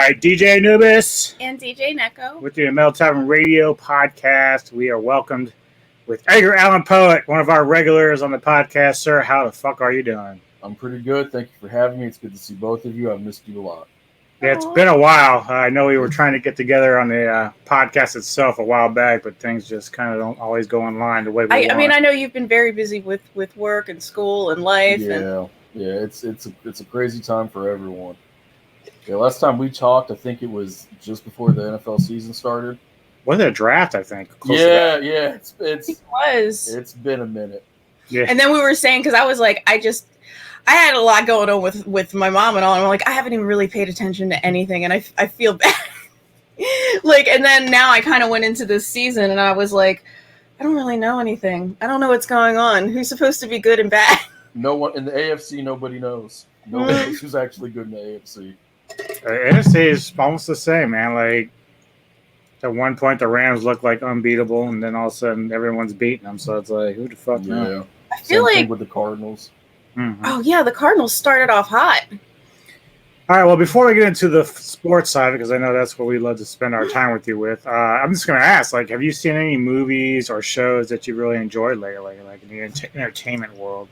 right, DJ Noobs and DJ Neko with the Metal Tavern Radio podcast. We are welcomed with Edgar Allen Poet, one of our regulars on the podcast. Sir, how the fuck are you doing? I'm pretty good. Thank you for having me. It's good to see both of you. I've missed you a lot. Yeah, it's been a while. I know we were trying to get together on the podcast itself a while back, but things just kind of don't always go in line the way we want. I mean, I know you've been very busy with work and school and life. Yeah, it's a crazy time for everyone. Yeah, last time we talked, I think it was just before the NFL season started. Was it a draft? I think. Yeah. It's been a minute. Yeah. And then we were saying, because I was like, I had a lot going on with my mom and all, and I'm like, I haven't even really paid attention to anything, and I feel bad. And then now I kind of went into this season, and I was like, I don't really know anything. I don't know what's going on. Who's supposed to be good and bad? No one in the AFC. Nobody knows. No one knows who's actually good in the AFC. NFC is almost the same, man. Like at one point, the Rams looked like unbeatable, and then all of a sudden, everyone's beating them. So it's like, who the fuck knows? Yeah. I feel Same like with the Cardinals. Mm-hmm. Oh yeah, the Cardinals started off hot. All right, well, before we get into the sports side, because I know that's what we love to spend our time with you with, I'm just going to ask, like, have you seen any movies or shows that you really enjoyed lately, like in the entertainment world?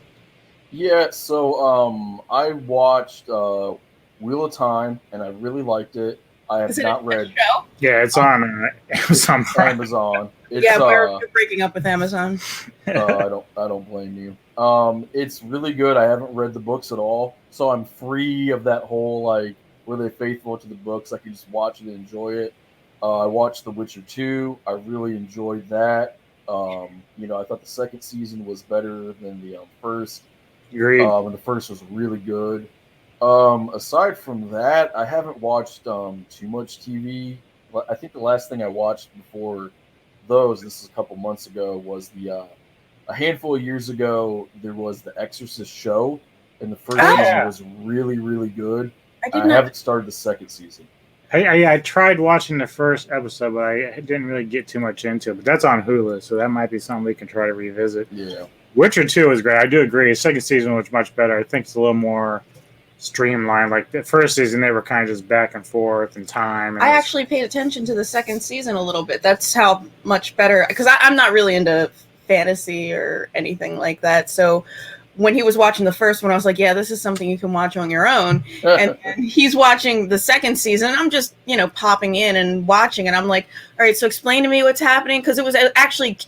Yeah, so I watched Wheel of Time, and I really liked it. I have not read. Show? Yeah, it's on Amazon. Amazon. Yeah, we're breaking up with Amazon. I don't blame you. It's really good. I haven't read the books at all, so I'm free of that whole like, were they faithful to the books? I can just watch it and enjoy it. I watched The Witcher 2. I really enjoyed that. I thought the second season was better than the first. Agreed. And the first was really good. Aside from that, I haven't watched too much TV. I think the last thing I watched before those, this is a couple months ago, was a handful of years ago, there was the Exorcist show, and the first season was really, really good. I haven't started the second season. I tried watching the first episode, but I didn't really get too much into it. But that's on Hulu, so that might be something we can try to revisit. Yeah. Witcher 2 is great. I do agree. The second season was much better. I think it's a little more streamlined. Like the first season, they were kind of just back and forth in time. I actually paid attention to the second season a little bit. That's how much better, because I'm not really into fantasy or anything like that. So when he was watching the first one, I was like, yeah, this is something you can watch on your own. And he's watching the second season. I'm just, popping in and watching. And I'm like, all right, so explain to me what's happening. Because it was actually,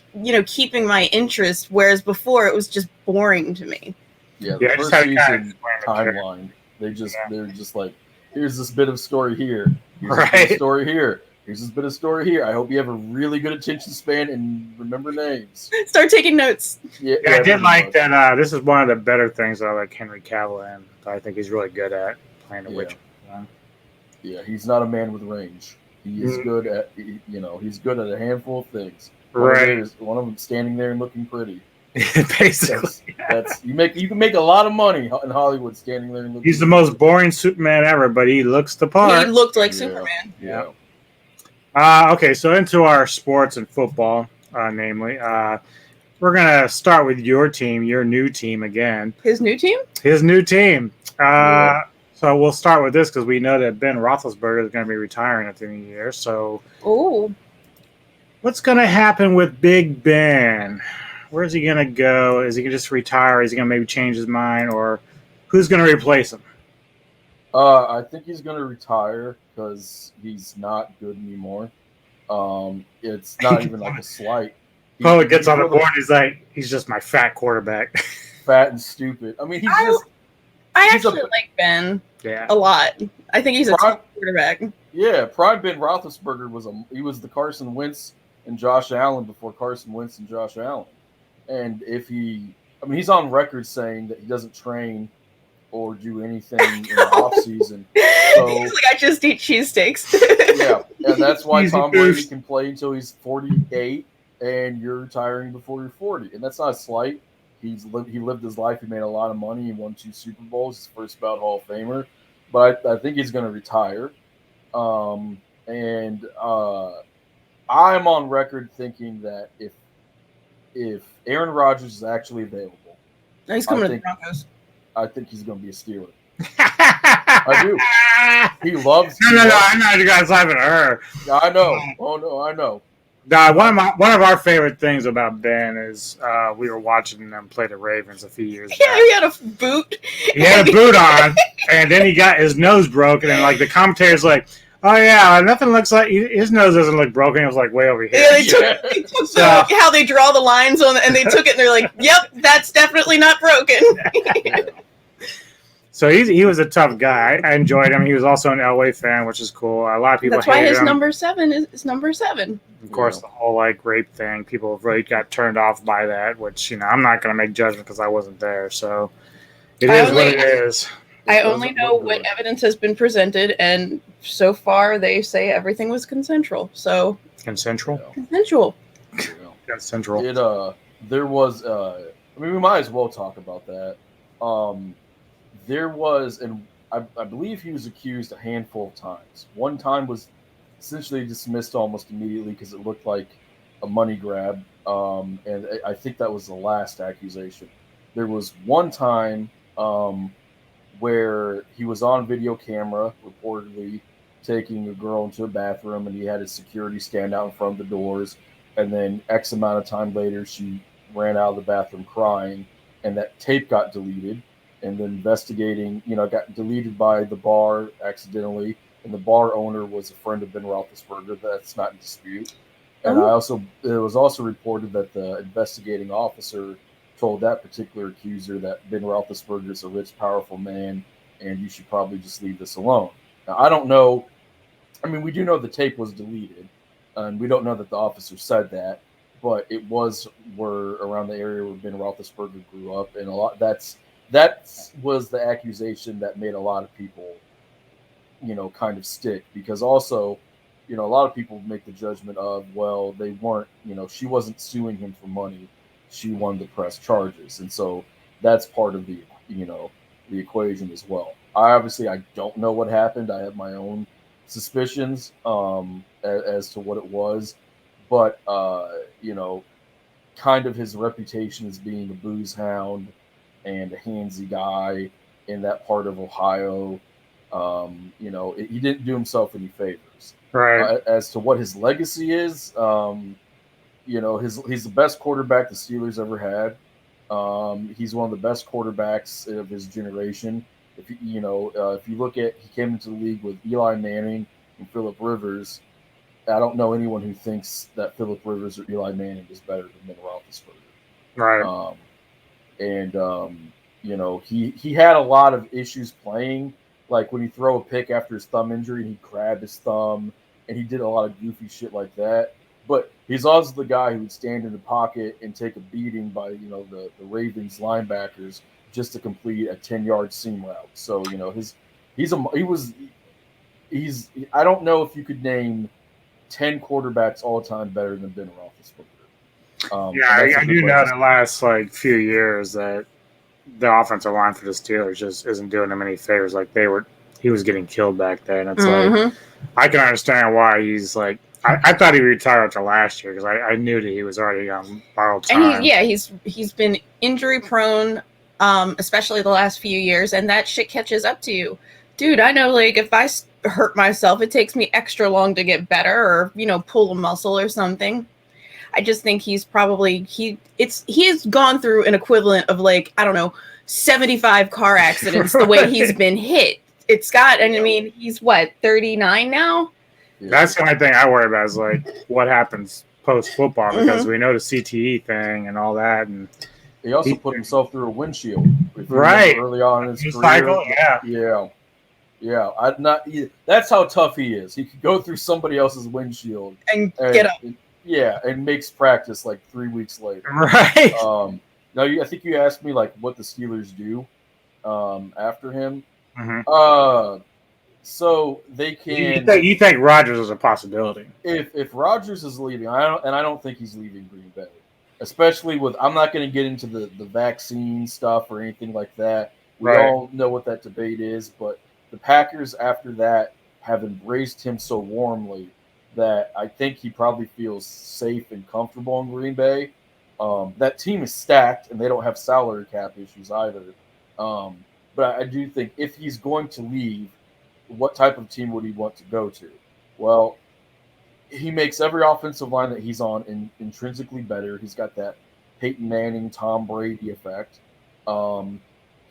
keeping my interest. Whereas before it was just boring to me. Yeah, the first season timeline. They're just like, here's this bit of story here. Here's this bit of story here. Here's this bit of story here. I hope you have a really good attention span and remember names. Start taking notes. Yeah, I did like that. This is one of the better things I like Henry Cavill in. I think he's really good at playing the Witcher. Yeah, he's not a man with range. He is good at, he's good at a handful of things. One of them standing there and looking pretty. Basically, you can make a lot of money in Hollywood standing there and looking. He's the most boring Superman ever, but he looks the part. He looked like Superman. Yeah. Okay, so into our sports and football, namely, we're gonna start with your new team again. His new team. So we'll start with this because we know that Ben Roethlisberger is going to be retiring at the end of the year. So, what's going to happen with Big Ben? Where's he going to go? Is he going to just retire? Is he going to maybe change his mind? Or who's going to replace him? I think he's going to retire because he's not good anymore. It's not even like a slight. He gets on the board. He's just my fat quarterback. Fat and stupid. I mean, I actually like Ben a lot. I think he's a top quarterback. Yeah, prime Ben Roethlisberger was the Carson Wentz and Josh Allen before Carson Wentz and Josh Allen. And he's on record saying that he doesn't train or do anything in the off season. So he's like, I just eat cheesesteaks. Yeah, and that's why Tom Brady can play until he's 48, and you're retiring before you're 40. And that's not a slight. He lived his life. He made a lot of money. He won 2 Super Bowls. His first bout Hall of Famer. But I think he's going to retire. I'm on record thinking that if Aaron Rodgers is actually available, he's coming to the Broncos. I think he's going to be a Steeler. I do. He loves. No. I know you guys laughing at her. I know. Oh no, I know. One of our favorite things about Ben is we were watching them play the Ravens a few years back. Yeah, he had a boot. He had a boot on, and then he got his nose broken, and like the commentator's like, "Oh yeah, nothing looks like his nose doesn't look broken." It was like way over here. Yeah, they took how they draw the lines on, and they took it, and they're like, "Yep, that's definitely not broken." So he was a tough guy. I enjoyed him. He was also an Elway fan, which is cool. A lot of people. That's why his him. number 7 is number 7. Of course, the whole like rape thing. People really got turned off by that. Which I'm not going to make judgment because I wasn't there. So it is what it is. I only know what evidence has been presented, and so far they say everything was consensual. So consensual. Consensual. Consensual. There was. I mean, we might as well talk about that. There was, and I believe he was accused a handful of times. One time was essentially dismissed almost immediately because it looked like a money grab, and I think that was the last accusation. There was one time where he was on video camera, reportedly taking a girl into a bathroom, and he had his security stand out in front of the doors, and then X amount of time later, she ran out of the bathroom crying, and that tape got deleted. And then investigating, got deleted by the bar accidentally, and the bar owner was a friend of Ben Roethlisberger. That's not in dispute. And it was also reported that the investigating officer told that particular accuser that Ben Roethlisberger is a rich, powerful man, and you should probably just leave this alone. Now, I don't know. I mean, we do know the tape was deleted, and we don't know that the officer said that, but it was around the area where Ben Roethlisberger grew up, and that was the accusation that made a lot of people, kind of stick, because also, a lot of people make the judgment of, well, they weren't, she wasn't suing him for money. She wanted to press charges. And so that's part of the, the equation as well. I don't know what happened. I have my own suspicions as to what it was, but, kind of his reputation as being a booze hound and a handsy guy in that part of Ohio, he didn't do himself any favors. Right. As to what his legacy is, he's the best quarterback the Steelers ever had. He's one of the best quarterbacks of his generation. If you look at, he came into the league with Eli Manning and Phillip Rivers. I don't know anyone who thinks that Phillip Rivers or Eli Manning is better than Ben Roethlisberger. Right. He had a lot of issues playing, like when he throw a pick after his thumb injury, and he grabbed his thumb, and he did a lot of goofy shit like that. But he's also the guy who would stand in the pocket and take a beating by, the Ravens linebackers just to complete a 10-yard seam route. So, I don't know if you could name 10 quarterbacks all time better than Ben Roethlisberger. I do know the last few years that the offensive line for the Steelers just isn't doing them any favors. Like he was getting killed back then. It's like I can understand why he's like. I thought he retired after last year because I knew that he was already on borrowed time. And he's been injury prone, especially the last few years, and that shit catches up to you, dude. I know, if I hurt myself, it takes me extra long to get better, or pull a muscle or something. I just think he's probably he's gone through an equivalent of 75 car accidents the way he's been hit. I mean, he's 39 now? That's the only thing I worry about is what happens post football, because we know the CTE thing and all that, and he also put himself through a windshield early on in his career. Cycle, That's how tough he is. He could go through somebody else's windshield and get up. And makes practice 3 weeks later. Right. Now, I think you asked me what the Steelers do after him. Mm-hmm. So they can. You think Rodgers is a possibility? If Rodgers is leaving, I don't think he's leaving Green Bay. Especially with, I'm not going to get into the vaccine stuff or anything like that. We all know what that debate is, but the Packers after that have embraced him so warmly that I think he probably feels safe and comfortable in Green Bay. That team is stacked, and they don't have salary cap issues either. But I do think if he's going to leave, what type of team would he want to go to? Well, he makes every offensive line that he's on intrinsically better. He's got that Peyton Manning, Tom Brady effect.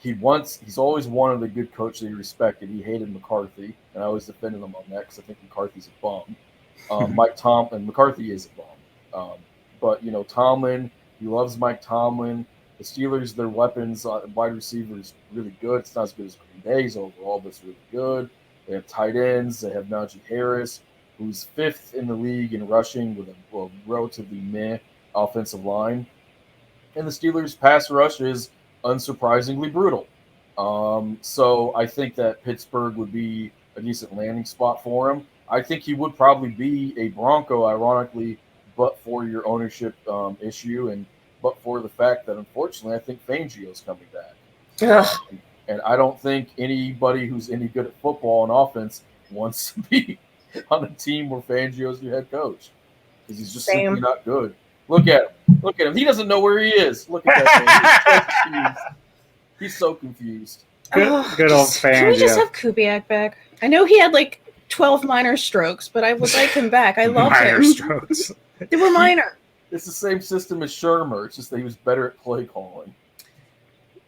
He's always wanted a good coach that he respected. He hated McCarthy, and I always defended him on that because I think McCarthy's a bum. McCarthy is a bum. But Tomlin, he loves Mike Tomlin. The Steelers, their weapons, wide receivers, really good. It's not as good as Green Bay's overall, but it's really good. They have tight ends. They have Najee Harris, who's 5th in the league in rushing with a relatively meh offensive line. And the Steelers' pass rush is unsurprisingly brutal. So I think that Pittsburgh would be a decent landing spot for him. I think he would probably be a Bronco, ironically, but for your ownership issue but for the fact that, unfortunately, I think Fangio's coming back. And I don't think anybody who's any good at football and offense wants to be on a team where Fangio's your head coach because he's just simply not good. Look at him. He doesn't know where he is. Look at that man. He's so confused. Good old Fangio. Can we just have Kubiak back? I know he had like 12 minor strokes, but I would like him back. I love him. Minor strokes. They were minor. It's the same system as Shermer. It's just that he was better at play calling.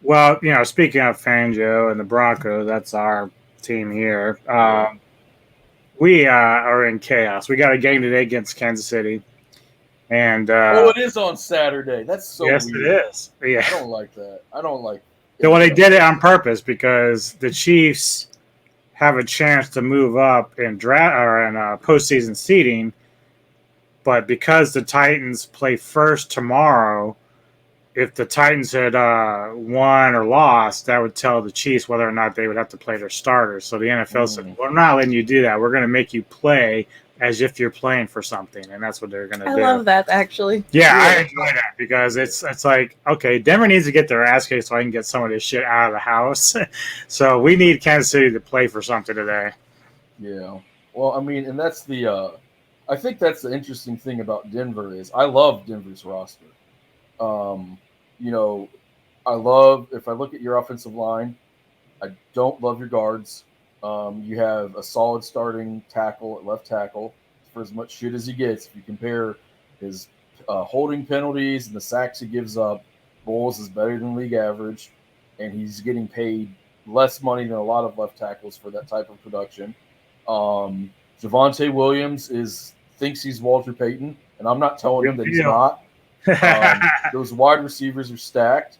Well, speaking of Fangio and the Broncos, that's our team here. We are in chaos. We got a game today against Kansas City. And it is on Saturday. That's so weird. It is. Yeah. I don't like that. I don't like it. Well, they did it on purpose because the Chiefs have a chance to move up in postseason seeding. But because the Titans play first tomorrow, if the Titans had won or lost, that would tell the Chiefs whether or not they would have to play their starters. So the NFL said, we're not letting you do that. We're going to make you play as if you're playing for something. And that's what they're going to do. I love that, actually. Yeah, I enjoy that because it's like, okay, Denver needs to get their ass kicked so I can get some of this shit out of the house. So we need Kansas City to play for something today. Yeah. Well, I mean, and that's I think that's the interesting thing about Denver is I love Denver's roster. If I look at your offensive line, I don't love your guards. You have a solid starting tackle at left tackle for as much shit as he gets. If you compare his holding penalties and the sacks he gives up, Bowles is better than league average, and he's getting paid less money than a lot of left tackles for that type of production. Javonte Williams thinks he's Walter Payton, and I'm not telling him that he's not. Those wide receivers are stacked.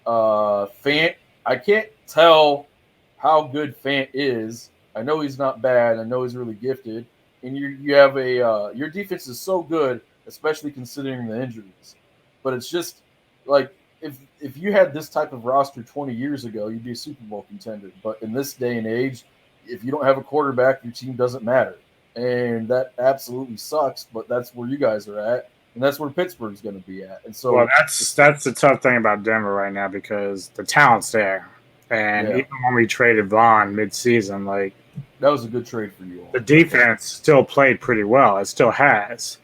Fant, I can't tell how good Fant is. I know he's not bad. I know he's really gifted. And you have your defense is so good, especially considering the injuries. But it's just like if you had this type of roster 20 years ago, you'd be a Super Bowl contender. But in this day and age, if you don't have a quarterback, your team doesn't matter. And that absolutely sucks, but that's where you guys are at. And that's where Pittsburgh's going to be at. And so, that's the tough thing about Denver right now because the talent's there, and even when we traded Vaughn mid-season, like that was a good trade for you all. The defense still played pretty well. It still has.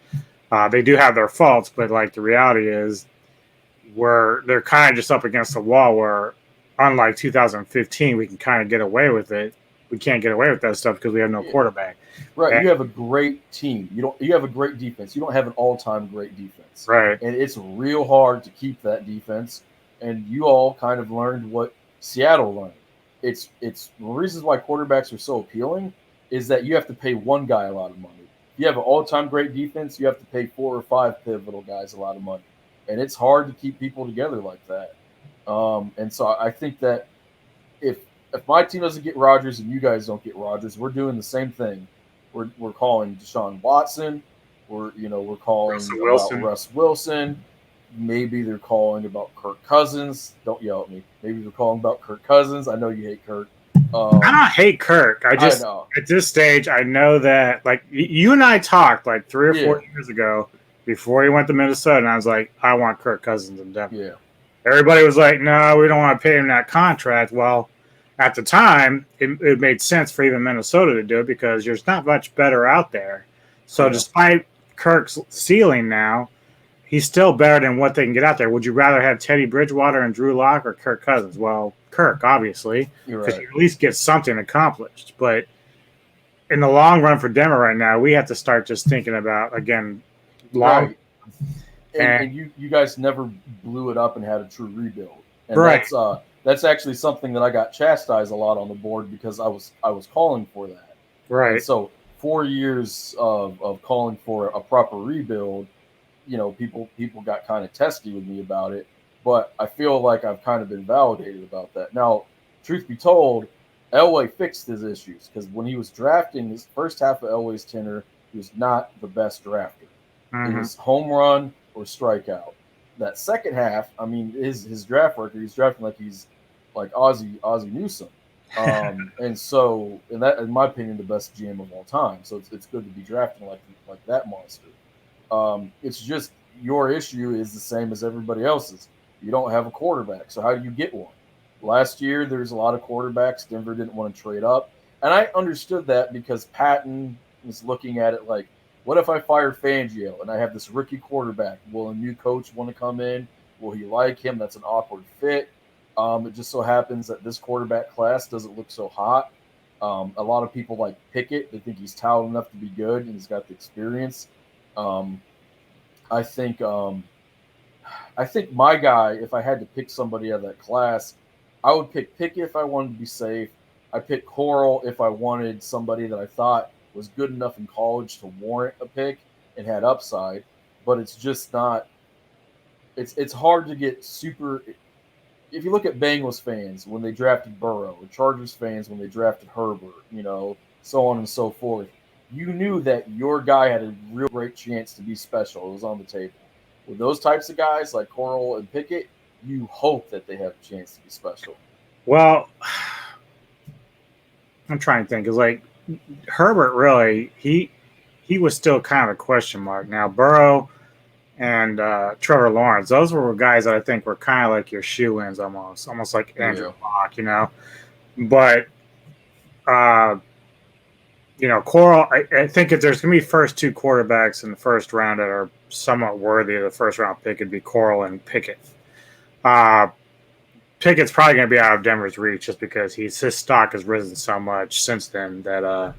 They do have their faults, but like the reality is, they're kind of just up against the wall. Where unlike 2015, we can kind of get away with it. We can't get away with that stuff because we have no quarterback. Right, you have a great team. You have a great defense. You don't have an all-time great defense. Right, and it's real hard to keep that defense. And you all kind of learned what Seattle learned. It's the reasons why quarterbacks are so appealing is that you have to pay one guy a lot of money. If you have an all-time great defense, you have to pay 4 or 5 pivotal guys a lot of money, and it's hard to keep people together like that. And so I think that if my team doesn't get Rodgers and you guys don't get Rodgers, we're doing the same thing. We're calling Deshaun Watson. We're calling about Russ Wilson. Maybe they're calling about Kirk Cousins. Don't yell at me. Maybe they're calling about Kirk Cousins. I know you hate Kirk. I don't hate Kirk. I know. At this stage, I know that like you and I talked like 3 or 4 years ago before he went to Minnesota, and I was like, I want Kirk Cousins in Denver. Yeah. Everybody was like, no, we don't want to pay him that contract. Well, at the time, it made sense for even Minnesota to do it because there's not much better out there. So despite Kirk's ceiling now, he's still better than what they can get out there. Would you rather have Teddy Bridgewater and Drew Lock or Kirk Cousins? Well, Kirk, obviously, because you at least get something accomplished. But in the long run for Denver right now, we have to start just thinking about, again, long. Right. And you guys never blew it up and had a true rebuild. And right. That's actually something that I got chastised a lot on the board because I was calling for that. Right. And so 4 years of calling for a proper rebuild, people got kind of testy with me about it. But I feel like I've kind of been validated about that. Now, truth be told, Elway fixed his issues because when he was drafting his first half of Elway's tenure, he was not the best drafter. It was home run or strikeout. That second half, I mean, his draft record, he's drafting like he's like Ozzie Newsome. And so, and that, in my opinion, the best GM of all time. So it's good to be drafting like that monster. It's just your issue is the same as everybody else's. You don't have a quarterback. So how do you get one? Last year, there's a lot of quarterbacks. Denver didn't want to trade up. And I understood that because Patton was looking at it like, what if I fire Fangio and I have this rookie quarterback? Will a new coach want to come in? Will he like him? That's an awkward fit. It just so happens that this quarterback class doesn't look so hot. A lot of people like Pickett. They think he's talented enough to be good and he's got the experience. I think my guy, if I had to pick somebody out of that class, I would pick Pickett if I wanted to be safe. I pick Coral if I wanted somebody that I thought was good enough in college to warrant a pick and had upside, but it's just not. It's hard to get super. If you look at Bengals fans when they drafted Burrow, or Chargers fans when they drafted Herbert, so on and so forth, you knew that your guy had a real great chance to be special. It was on the table. With those types of guys like Coral and Pickett, you hope that they have a chance to be special. Well, I'm trying to think. It's like Herbert really, he was still kind of a question mark. Now, Burrow and Trevor Lawrence, those were guys that I think were kind of like your shoe-ins almost like Andrew Luck, But, Coral, I think if there's going to be first two quarterbacks in the first round that are somewhat worthy of the first round pick, it'd be Coral and Pickett. Pickett's probably going to be out of Denver's reach just because his stock has risen so much since then that I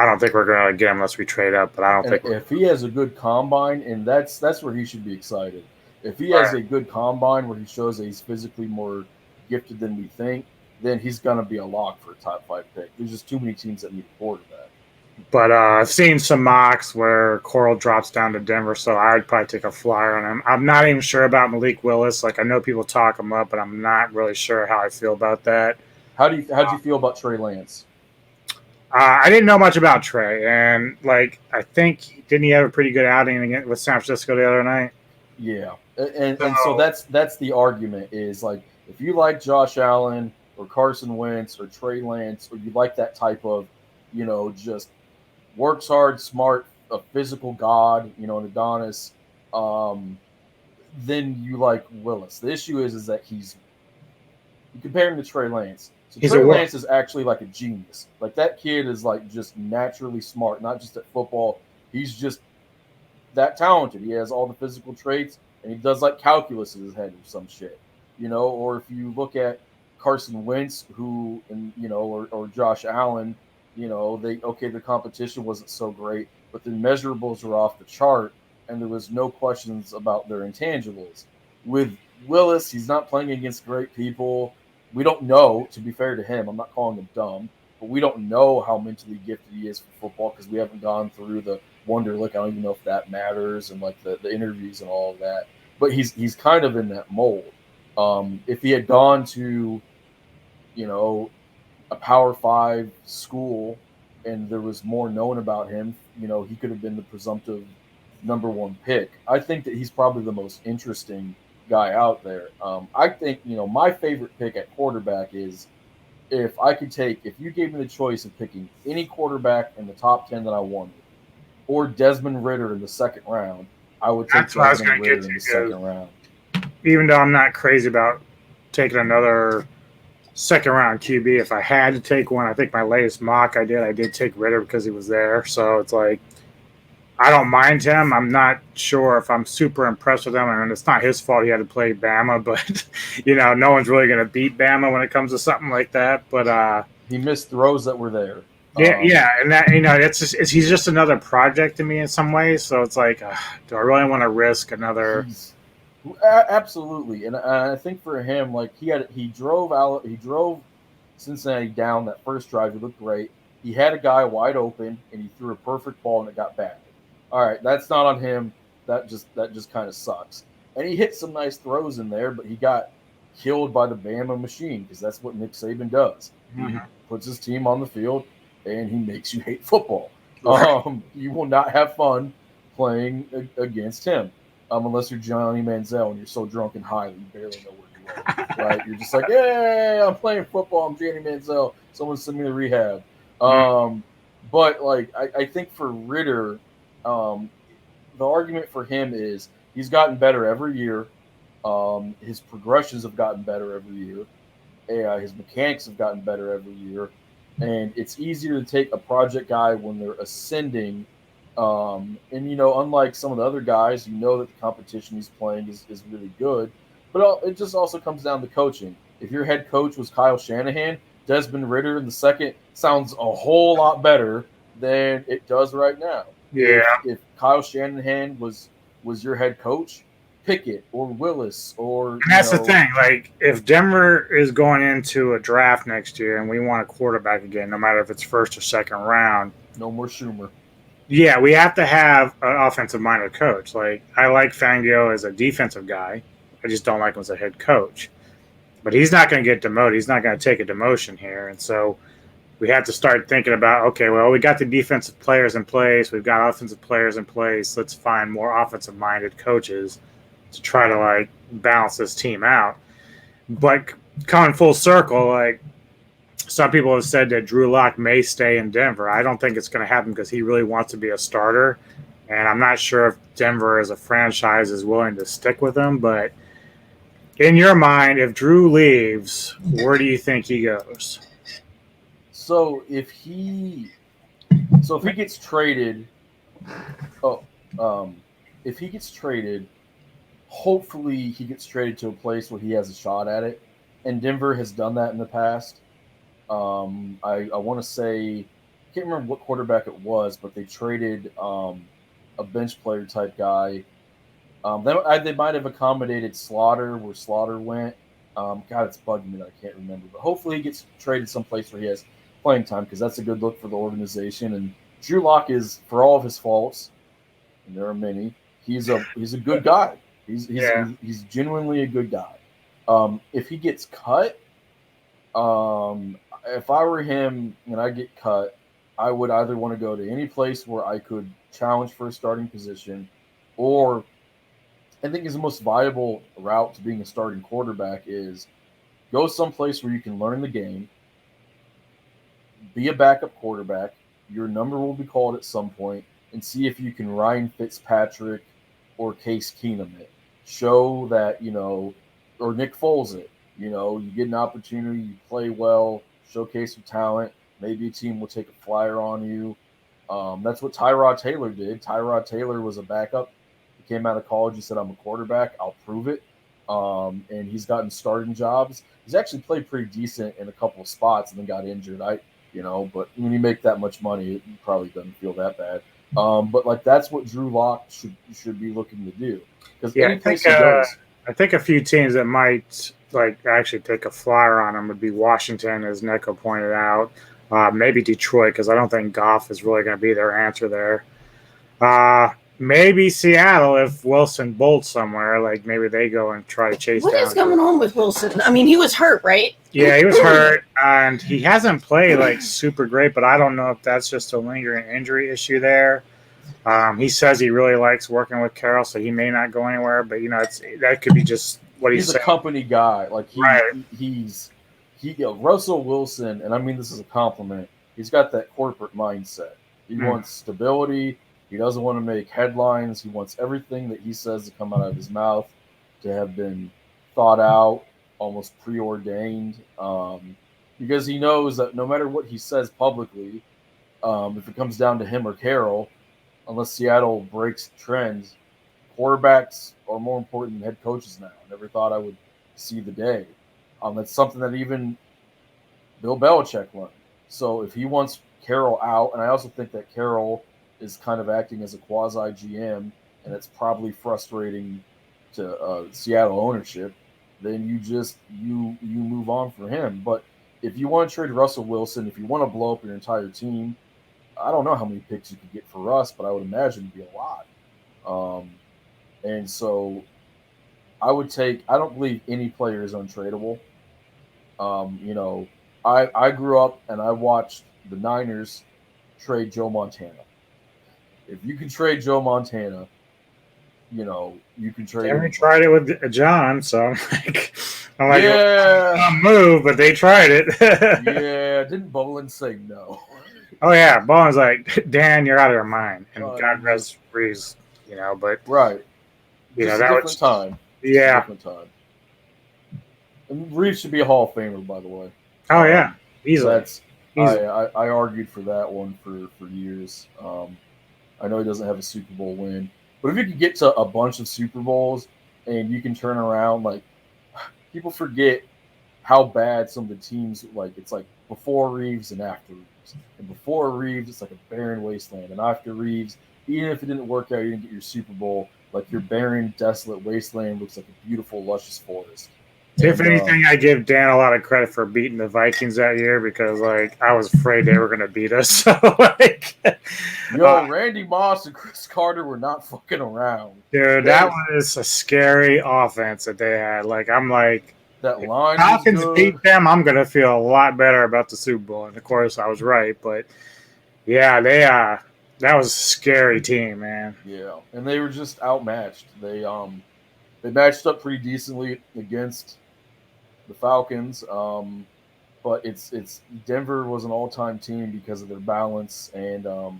don't think we're going to get him unless we trade up. But I don't think if he has a good combine, and that's where he should be excited. If he has a good combine where he shows that he's physically more gifted than we think, then he's going to be a lock for a top 5 pick. There's just too many teams that need a quarterback. But I've seen some mocks where Coral drops down to Denver, so I'd probably take a flyer on him. I'm not even sure about Malik Willis. Like, I know people talk him up, but I'm not really sure how I feel about that. How'd you feel about Trey Lance? I didn't know much about Trey, and I think didn't he have a pretty good outing with San Francisco the other night? Yeah, and so that's the argument is like if you like Josh Allen or Carson Wentz or Trey Lance or you like that type of just works hard, smart, a physical god, an Adonis, then you like Willis. The issue is that you compare him to Trey Lance. So Trey Lance is actually like a genius. Like that kid is like just naturally smart, not just at football. He's just that talented. He has all the physical traits, and he does like calculus in his head or some shit. Or if you look at Carson Wentz, who or Josh Allen, the competition wasn't so great, but the measurables were off the chart, and there was no questions about their intangibles. With Willis, he's not playing against great people. We don't know, to be fair to him, I'm not calling him dumb, but we don't know how mentally gifted he is for football because we haven't gone through the Wonderlic. I don't even know if that matters and like the interviews and all of that. But he's kind of in that mold. If he had gone to, a Power 5 school and there was more known about him, he could have been the presumptive number 1 pick. I think that he's probably the most interesting guy out there. I think, my favorite pick at quarterback is if you gave me the choice of picking any quarterback in the top 10 that I wanted or Desmond Ridder in the second round, I would take Desmond Ridder in the second round. Even though I'm not crazy about taking another second round QB, if I had to take one, I think my latest mock I did take Ridder because he was there. So it's like, I don't mind him. I'm not sure if I'm super impressed with him. I mean, it's not his fault he had to play Bama, but, no one's really going to beat Bama when it comes to something like that. But he missed throws that were there. Yeah, and that he's just another project to me in some ways. So it's like, do I really want to risk another? Absolutely, and I think for him, like he drove Cincinnati down that first drive. He looked great. He had a guy wide open, and he threw a perfect ball, and it got batted. All right, that's not on him. That just kind of sucks. And he hit some nice throws in there, but he got killed by the Bama machine because that's what Nick Saban does. He puts his team on the field, and he makes you hate football. You will not have fun playing against him. Unless you're Johnny Manziel and you're so drunk and high that you barely know where you are. Right? You're just like, hey, I'm playing football. I'm Johnny Manziel. Someone send me to rehab. But like, I think for Ritter, the argument for him is he's gotten better every year. His progressions have gotten better every year. His mechanics have gotten better every year. And it's easier to take a project guy when they're ascending. And, unlike some of the other guys, that the competition he's playing is really good. But it just also comes down to coaching. If your head coach was Kyle Shanahan, Desmond Ritter in the second sounds a whole lot better than it does right now. Yeah. If Kyle Shanahan was your head coach, Pickett or Willis or... And that's the thing. Like, if Denver is going into a draft next year and we want a quarterback again, no matter if it's first or second round... No more Schumer. Yeah, we have to have an offensive-minded coach. Like, I like Fangio as a defensive guy. I just don't like him as a head coach. But he's not going to get demoted. He's not going to take a demotion here. And so we have to start thinking about, okay, well, we got the defensive players in place. We've got offensive players in place. Let's find more offensive-minded coaches to try to, like, balance this team out. But coming full circle, like, some people have said that Drew Lock may stay in Denver. I don't think it's going to happen because he really wants to be a starter. And I'm not sure if Denver as a franchise is willing to stick with him. But in your mind, if Drew leaves, where do you think he goes? So if he gets traded, if he gets traded, hopefully he gets traded to a place where he has a shot at it. And Denver has done that in the past. I want to say, I can't remember what quarterback it was, but they traded a bench player type guy. They might have accommodated Slaughter where Slaughter went. God, it's bugging me that I can't remember. But hopefully he gets traded someplace where he has playing time because that's a good look for the organization. And Drew Lock is, for all of his faults, and there are many, he's a good guy. He's genuinely a good guy. If he gets cut, if I were him and I get cut, I would either want to go to any place where I could challenge for a starting position, or I think is the most viable route to being a starting quarterback is go someplace where you can learn the game, be a backup quarterback, your number will be called at some point, and see if you can Ryan Fitzpatrick or Case Keenum it. Show that, or Nick Foles it. You get an opportunity, you play well, showcase your talent. Maybe a team will take a flyer on you. That's what Tyrod Taylor did. Tyrod Taylor was a backup. He came out of college. He said, I'm a quarterback. I'll prove it. And he's gotten starting jobs. He's actually played pretty decent in a couple of spots and then got injured. But when you make that much money, it probably doesn't feel that bad. But like that's what Drew Lock should be looking to do. Because any place he goes, I think a few teams that might actually take a flyer on him would be Washington, as Neko pointed out. Maybe Detroit, because I don't think Goff is really going to be their answer there. Maybe Seattle if Wilson bolts somewhere. Like maybe they go and try to chase. What is going on with Wilson? I mean, he was hurt, right? Yeah, he was hurt, and he hasn't played like super great. But I don't know if that's just a lingering injury issue there. He says he really likes working with Carroll, so he may not go anywhere. But that could be just what he's a company guy. Like he's Russell Wilson, and I mean this is a compliment. He's got that corporate mindset. He wants stability. He doesn't want to make headlines. He wants everything that he says to come out of his mouth to have been thought out, almost preordained, because he knows that no matter what he says publicly, if it comes down to him or Carroll, unless Seattle breaks trends, quarterbacks are more important than head coaches now. I never thought I would see the day. That's something that even Bill Belichick learned. So if he wants Carroll out, and I also think that Carroll is kind of acting as a quasi GM, and it's probably frustrating to Seattle ownership. Then you move on for him. But if you want to trade Russell Wilson, if you want to blow up your entire team, I don't know how many picks you could get for Russ, but I would imagine it'd be a lot. And so I would take. I don't believe any player is untradeable. I grew up and I watched the Niners trade Joe Montana. If you can trade Joe Montana, you can trade. They tried it with John, so I'm like, yeah, move, but they tried it. yeah, didn't Bolin say no? Oh yeah, Bolin's like, Dan, you're out of your mind, and God rest Breeze, but right, that different was time. Yeah, different time. And Reeves should be a Hall of Famer, by the way. Oh yeah, easily. I argued for that one for years. I know he doesn't have a Super Bowl win, but if you can get to a bunch of Super Bowls and you can turn around, like, people forget how bad some of the teams, like, it's like before Reeves and after Reeves. And before Reeves, it's like a barren wasteland. And after Reeves, even if it didn't work out, you didn't get your Super Bowl, like, your barren, desolate wasteland looks like a beautiful, luscious forest. If anything, I give Dan a lot of credit for beating the Vikings that year because, like, I was afraid they were going to beat us. So, like, Randy Moss and Chris Carter were not fucking around. Dude, that was a scary offense that they had. Like, I'm like, that line. Falcons beat them, I'm going to feel a lot better about the Super Bowl. And of course, I was right. But yeah, that was a scary team, man. Yeah, and they were just outmatched. They matched up pretty decently against the Falcons, but it's Denver was an all-time team because of their balance and in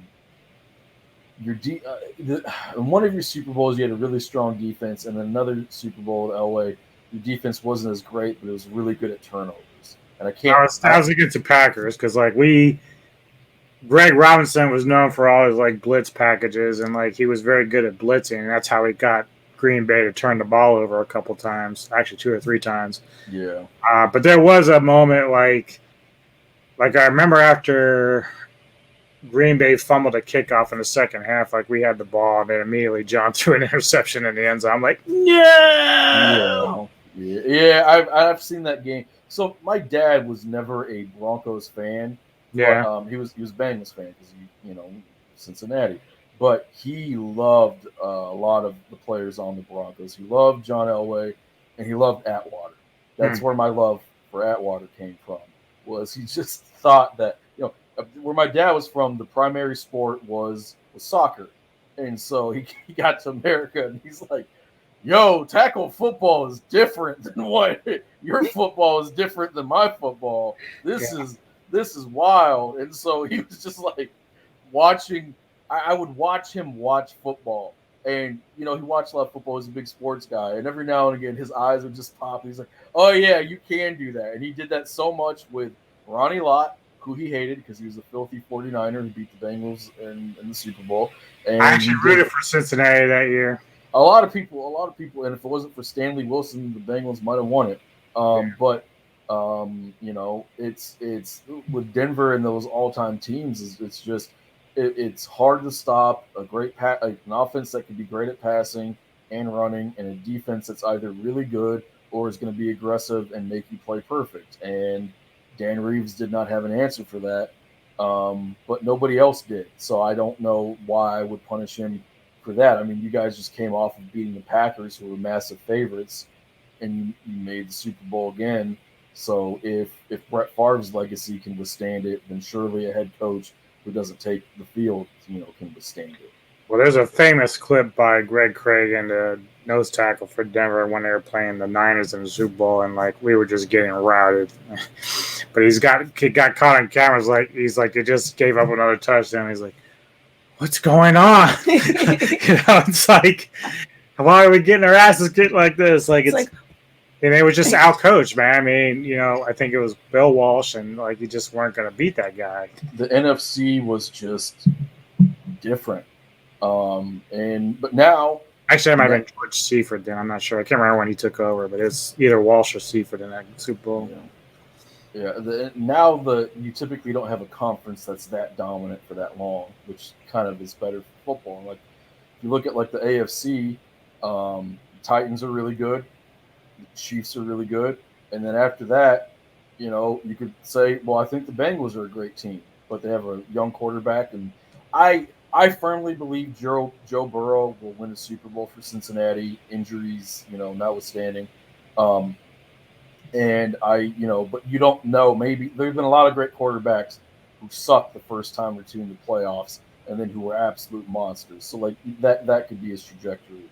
one of your Super Bowls you had a really strong defense, and then another Super Bowl at Elway, your defense wasn't as great, but it was really good at turnovers. And I was against the Packers because Greg Robinson was known for all his like blitz packages, and like he was very good at blitzing, and that's how he got Green Bay to turn the ball over a couple times, actually 2 or 3 times. Yeah. But there was a moment like I remember after Green Bay fumbled a kickoff in the second half, like we had the ball, and then immediately John threw an interception in the end zone. I'm like, no. Yeah. I've seen that game. So my dad was never a Broncos fan. Yeah. But, he was Bengals fan because Cincinnati. But he loved a lot of the players on the Broncos. He loved John Elway, and he loved Atwater. That's where my love for Atwater came from. Was he just thought that where my dad was from, the primary sport was soccer, and so he got to America and he's like, "Yo, tackle football is different than what your football is different than my football. This is wild." And so he was just like watching. I would watch him watch football, and he watched a lot of football. He's a big sports guy, and every now and again his eyes would just pop. He's like, "Oh yeah, you can do that." And he did that so much with Ronnie Lott, who he hated because he was a filthy 49er who beat the Bengals in the Super Bowl. And I actually rooted for Cincinnati that year. A lot of people, and if it wasn't for Stanley Wilson, the Bengals might have won it. But it's with Denver and those all-time teams. It's just it's hard to stop a great an offense that can be great at passing and running, and a defense that's either really good or is going to be aggressive and make you play perfect. And Dan Reeves did not have an answer for that, but nobody else did. So I don't know why I would punish him for that. I mean, you guys just came off of beating the Packers, who were massive favorites, and you made the Super Bowl again. So if Brett Favre's legacy can withstand it, then surely a head coach who doesn't take the field, can withstand it. Well, there's a famous clip by Greg Craig and the nose tackle for Denver when they were playing the Niners in the Super Bowl, and like we were just getting routed. But he got caught on cameras. He's like, they just gave up another touchdown. He's like, what's going on? It's like, why are we getting our asses kicked like this? Like it's and they were just out-coached, man. I mean, I think it was Bill Walsh, and like you just weren't going to beat that guy. The NFC was just different. But now, actually, I might have been George Seifert then. I'm not sure. I can't remember when he took over, but it's either Walsh or Seifert in that Super Bowl. Yeah. Yeah, you typically don't have a conference that's that dominant for that long, which kind of is better for football. Like if you look at like the AFC, Titans are really good, the Chiefs are really good, and then after that, you could say, well, I think the Bengals are a great team, but they have a young quarterback, and I firmly believe Joe Burrow will win the Super Bowl for Cincinnati, injuries, notwithstanding. Um, and but you don't know. Maybe there's been a lot of great quarterbacks who sucked the first time or two in the playoffs, and then who were absolute monsters. So like that could be his trajectory.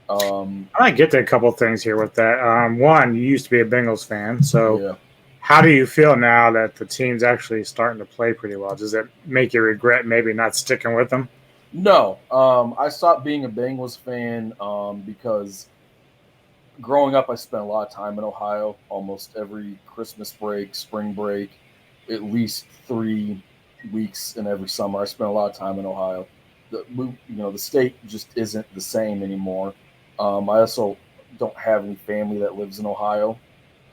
I get to a couple things here with that. One, you used to be a Bengals fan, so Yeah. how do you feel now that the team's actually starting to play pretty well? Does it make you regret maybe not sticking with them? No, I stopped being a Bengals fan because growing up, I spent a lot of time in Ohio. Almost every Christmas break, spring break, at least 3 weeks in every summer. I spent a lot of time in Ohio. The state just isn't the same anymore. I also don't have any family that lives in Ohio.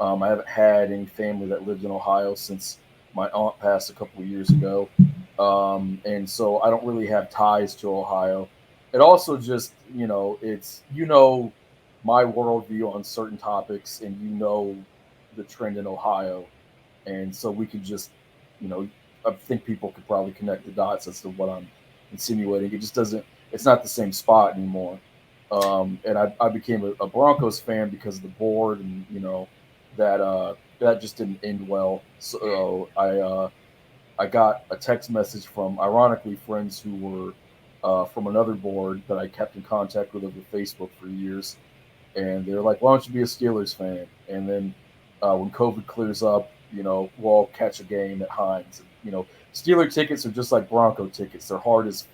I haven't had any family that lived in Ohio since my aunt passed a couple of years ago, and so I don't really have ties to Ohio. It also just, it's my worldview on certain topics, and the trend in Ohio, and so we could just, you know, I think people could probably connect the dots as to what I'm insinuating. It just doesn't. It's not the same spot anymore. And I became a Broncos fan because of the board, and that just didn't end well. So I got a text message from, ironically, friends who were from another board that I kept in contact with over Facebook for years, and they're like, "Why don't you be a Steelers fan?" And then when COVID clears up, we'll all catch a game at Heinz. Steeler tickets are just like Bronco tickets; they're hard as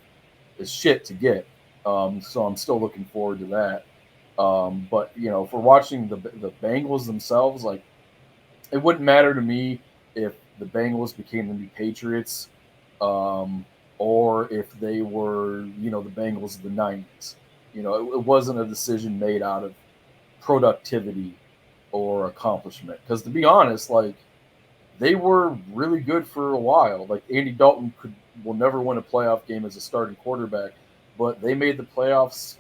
shit to get. So I'm still looking forward to that. But for watching the Bengals themselves, like it wouldn't matter to me if the Bengals became the new Patriots, um, or if they were, the Bengals of the '90s. It wasn't a decision made out of productivity or accomplishment. Because to be honest, like they were really good for a while. Like Andy Dalton will never win a playoff game as a starting quarterback, but they made the playoffs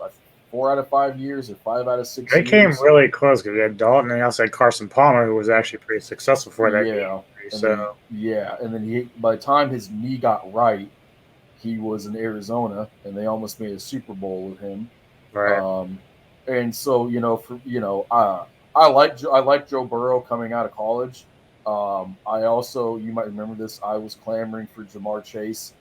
4 out of 5 years or 5 out of 6 They came years. really close because you had Dalton and you also had Carson Palmer, who was actually pretty successful for that Yeah, game. So and then by the time his knee got right, he was in Arizona, and they almost made a Super Bowl with him. right. Um, and so I like Joe Burrow coming out of college. I also, you might remember this, I was clamoring for Jamar Chase,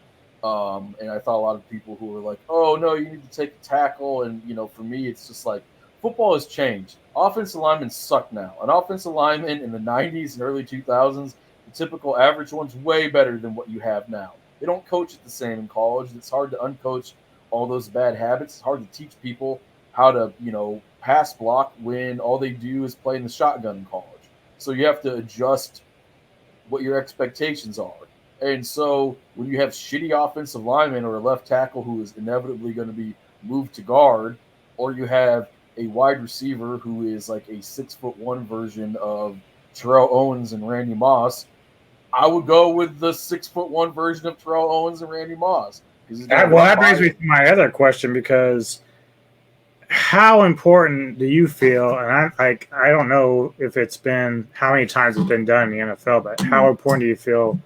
and I thought a lot of people who were like, "Oh no, you need to take a tackle," and for me, it's just like football has changed. Offensive linemen suck now. An offensive lineman in the '90s and early 2000s, the typical average one's way better than what you have now. They don't coach it the same in college. It's hard to uncoach all those bad habits. It's hard to teach people how to, pass block when all they do is play in the shotgun in college. So you have to adjust what your expectations are. And so when you have shitty offensive linemen or a left tackle who is inevitably going to be moved to guard, or you have a wide receiver who is like a 6'1" version of Terrell Owens and Randy Moss, I would go with the 6'1" version of Terrell Owens and Randy Moss because he's going to run That by brings me you. to my other question because how important do you feel? And I don't know if it's been how many times it's been done in the NFL, but how important do you feel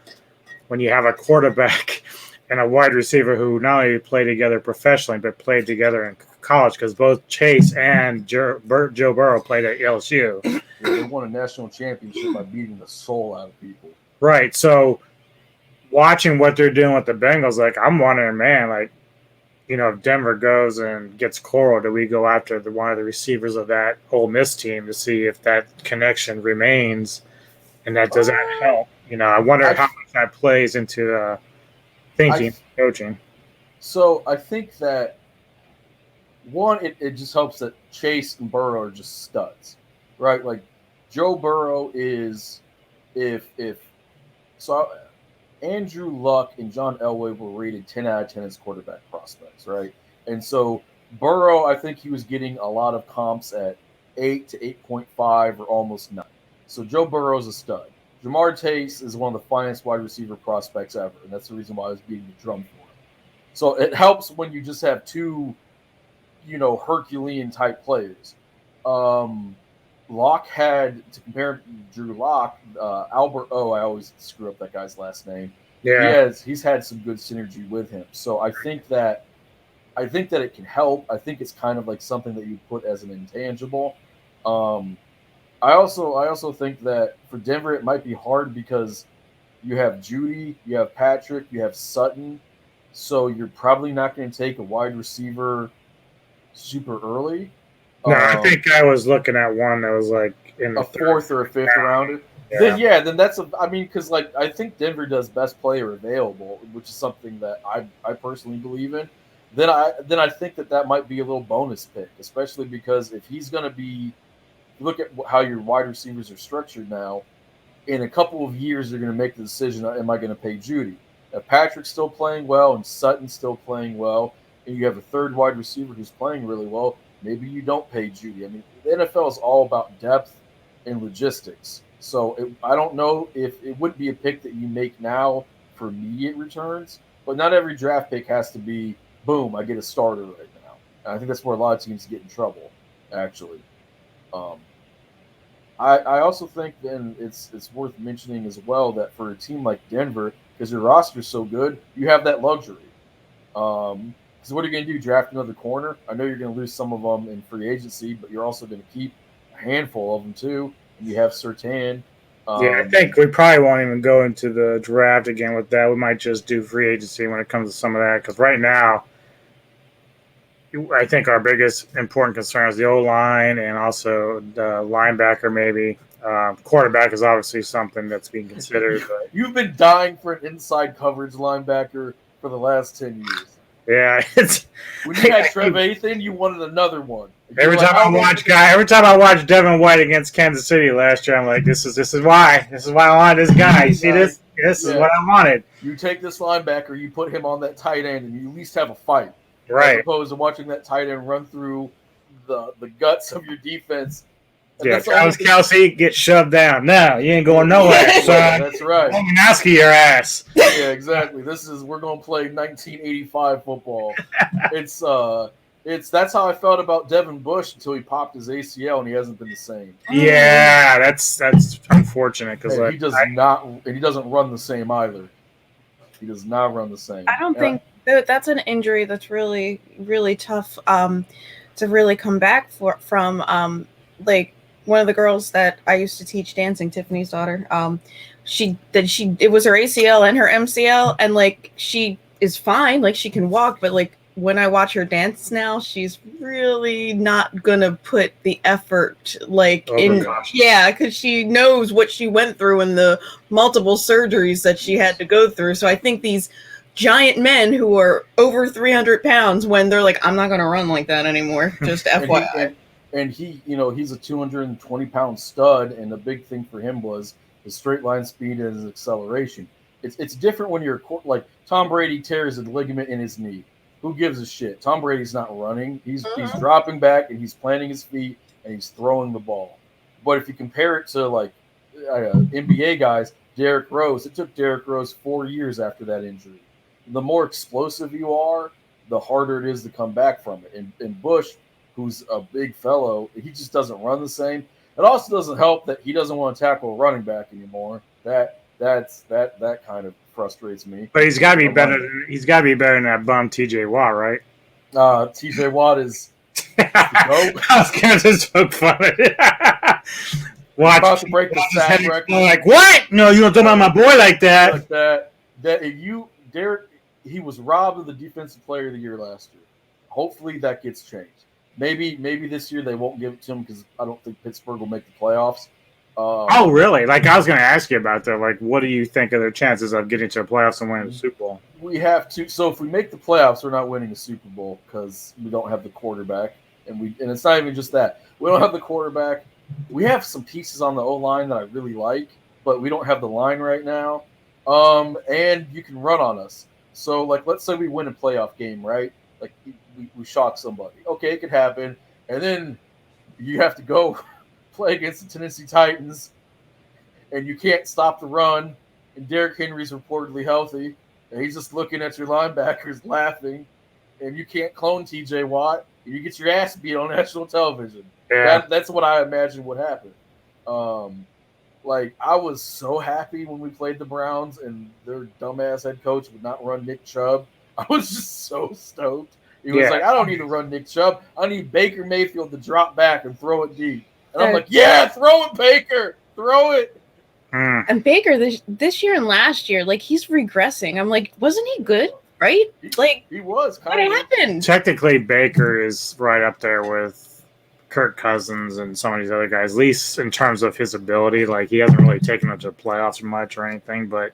when you have a quarterback and a wide receiver who not only play together professionally but played together in college? Because both Chase and Joe Burrow played at LSU. Yeah, they won a national championship by beating the soul out of people. Right. So watching what they're doing with the Bengals, like I'm wondering, man, like if Denver goes and gets Coral, do we go after one of the receivers of that Ole Miss team to see if that connection remains, and that does that Uh, help? I wonder I, how much that plays into I, thinking, coaching. so I think that one, it just helps that Chase and Burrow are just studs, right? Like Joe Burrow is, if so, Andrew Luck and John Elway were rated 10 out of 10 as quarterback prospects, right? And so Burrow, I think he was getting a lot of comps at 8 to 8.5 or almost 9. So Joe Burrow's a stud. Jamar Chase is one of the finest wide receiver prospects ever, and that's the reason why I was beating the drum for him. So it helps when you just have two, Herculean type players. Locke had, to compare Drew Locke, Albert O. I always screw up that guy's last name. Yeah, He's had some good synergy with him. So I think that it can help. I think it's kind of like something that you put as an intangible. I also think that for Denver it might be hard because you have Judy, you have Patrick, you have Sutton, so you're probably not going to take a wide receiver super early. no, I think I was looking at one that was like in the fourth or a fifth rounder. Yeah. Then that's because I think Denver does best player available, which is something that I personally believe in. Then I think that might be a little bonus pick, especially because if he's going to be, look at how your wide receivers are structured now. In a couple of years, they're going to make the decision: am I going to pay Judy? If Patrick's still playing well and Sutton's still playing well, and you have a third wide receiver who's playing really well, maybe you don't pay Judy. I mean, the NFL is all about depth and logistics. So I don't know if it would be a pick that you make now for immediate returns, but not every draft pick has to be, boom, I get a starter right now. And I think that's where a lot of teams get in trouble, actually. I also think then it's worth mentioning as well that for a team like Denver, because your roster is so good, you have that luxury. Because what are you going to do? Draft another corner? I know you're going to lose some of them in free agency, but you're also going to keep a handful of them too. And you have Surtain. Yeah, I think we probably won't even go into the draft again with that. We might just do free agency when it comes to some of that. Because right now, I think our biggest important concern is the O-line and also the linebacker maybe. Quarterback is obviously something that's being considered. But You've been dying for an inside coverage linebacker for the last 10 years. Yeah, when you had Trevathan, you wanted another one. Every time I watch Devin White against Kansas City last year, I'm like, this is why I wanted this guy. You see this? This is what I wanted. You take this linebacker, you put him on that tight end, and you at least have a fight. Right. As opposed to watching that tight end run through the guts of your defense. And yeah, Travis Kelce get shoved down. No, you ain't going nowhere, son. That's right. Ominowski your ass. Yeah, exactly. We're going to play 1985 football. That's how I felt about Devin Bush until he popped his ACL and he hasn't been the same. Yeah, that's unfortunate because he doesn't run the same either. He does not run the same. I don't think that's an injury that's really, really tough to really come back from. Like one of the girls that I used to teach dancing, Tiffany's daughter, it was her ACL and her MCL, and like she is fine, like she can walk, but like when I watch her dance now, she's really not gonna put the effort because she knows what she went through and the multiple surgeries that she had to go through. So I think these giant men who are over 300 pounds, when they're like, I'm not gonna run like that anymore, just FYI. And he's a 220-pound stud, and the big thing for him was his straight line speed and his acceleration. It's different when you're like Tom Brady tears a ligament in his knee. Who gives a shit? Tom Brady's not running. He's dropping back and he's planting his feet and he's throwing the ball. But if you compare it to like NBA guys, Derrick Rose, it took Derrick Rose 4 years after that injury. The more explosive you are, the harder it is to come back from it. And Bush, who's a big fellow, he just doesn't run the same. It also doesn't help that he doesn't want to tackle a running back anymore. That kind of frustrates me. But he's got to be better. He's got to be better than that bum T.J. Watt, right? T.J. Watt is. I was going to just poke fun at it. Watch. About to break the sack record. Like what? No, you don't talk about my boy like that. Like that Derek, he was robbed of the defensive player of the year last year. Hopefully that gets changed. Maybe this year they won't give it to him because I don't think Pittsburgh will make the playoffs. Oh, really? Like, I was going to ask you about that. Like, what do you think of their chances of getting to the playoffs and winning the Super Bowl? We have to. So if we make the playoffs, we're not winning the Super Bowl because we don't have the quarterback. And it's not even just that. We don't have the quarterback. We have some pieces on the O-line that I really like, but we don't have the line right now. And you can run on us. So, like, let's say we win a playoff game, right? Like, we shock somebody. Okay, it could happen. And then you have to go play against the Tennessee Titans and you can't stop the run, and Derrick Henry's reportedly healthy, and he's just looking at your linebackers laughing, and you can't clone T.J. Watt, and you get your ass beat on national television. Yeah. That's what I imagine would happen. Like, I was so happy when we played the Browns and their dumbass head coach would not run Nick Chubb. I was just so stoked. He was like, I don't need to run Nick Chubb. I need Baker Mayfield to drop back and throw it deep. And I'm like, yeah, throw it, Baker. Throw it. And Baker this year and last year, like, he's regressing. I'm like, wasn't he good? Right? Like, he was. What happened? Technically, Baker is right up there with Kirk Cousins and some of these other guys, at least in terms of his ability. Like, he hasn't really taken them to the playoffs much or anything, but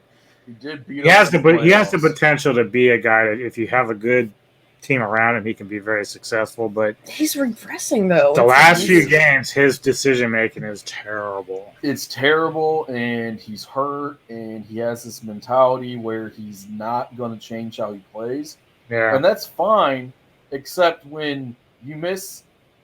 he has the potential to be a guy that if you have a good team around him, he can be very successful. But he's regressing, though. The last few games, his decision making is terrible. It's terrible, and he's hurt, and he has this mentality where he's not going to change how he plays. Yeah, and that's fine, except when you miss.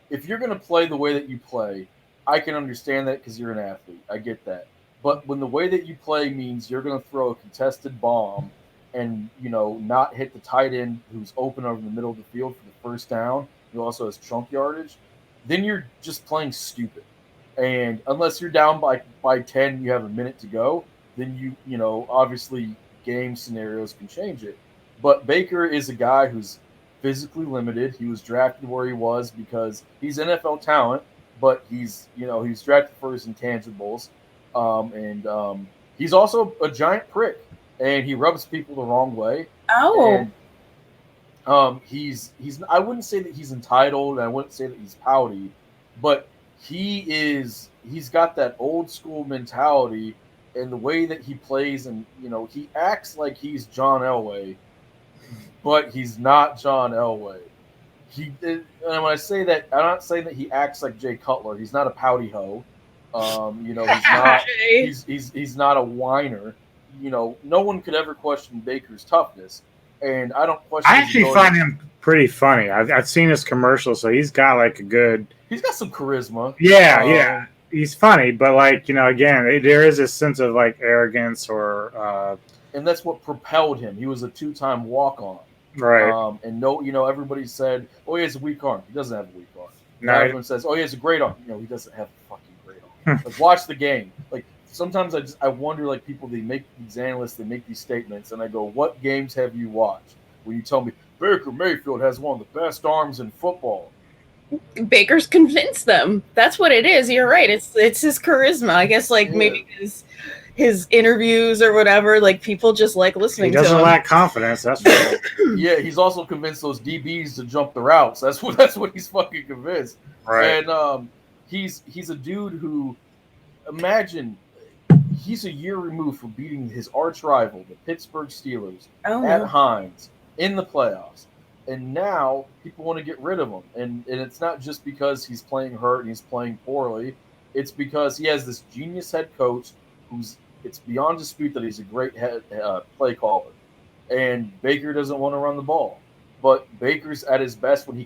If you're going to play the way that you play, I can understand that because you're an athlete. I get that. But when the way that you play means you're going to throw a contested bomb and, not hit the tight end who's open over the middle of the field for the first down, who also has chunk yardage, then you're just playing stupid. And unless you're down by 10, you have a minute to go, then obviously game scenarios can change it. But Baker is a guy who's physically limited. He was drafted where he was because he's NFL talent, but he's drafted for his intangibles. And he's also a giant prick, and he rubs people the wrong way. Oh. And he's I wouldn't say that he's entitled, and I wouldn't say that he's pouty, but he's got that old school mentality, and the way that he plays, and he acts like he's John Elway, but he's not John Elway. And when I say that, I'm not saying that he acts like Jay Cutler. He's not a pouty hoe. He's not. He's not a whiner. No one could ever question Baker's toughness, and I don't question. I actually find him pretty funny. I've seen his commercials, so he's got like a good. He's got some charisma. Yeah. He's funny, but again, there is a sense of like arrogance or. And that's what propelled him. He was a 2-time walk-on. Right. And everybody said, oh, he has a weak arm. He doesn't have a weak arm. No, everyone says, oh, he has a great arm. He doesn't have a fucking great arm. Like, watch the game. Like, sometimes I wonder, like, people, they make these analysts, they make these statements, and I go, what games have you watched? When you tell me, Baker Mayfield has one of the best arms in football. Baker's convinced them. That's what it is. You're right. It's his charisma. I guess, maybe his interviews or whatever, like, people just like listening to him. He doesn't lack confidence, that's right. Yeah, he's also convinced those DBs to jump the routes. That's what he's fucking convinced. Right. And he's a dude who, imagine, he's a year removed from beating his arch rival, the Pittsburgh Steelers, at Heinz in the playoffs. And now people want to get rid of him. And it's not just because he's playing hurt and he's playing poorly. It's because he has this genius head coach it's beyond dispute that he's a great play caller. And Baker doesn't want to run the ball. But Baker's at his best when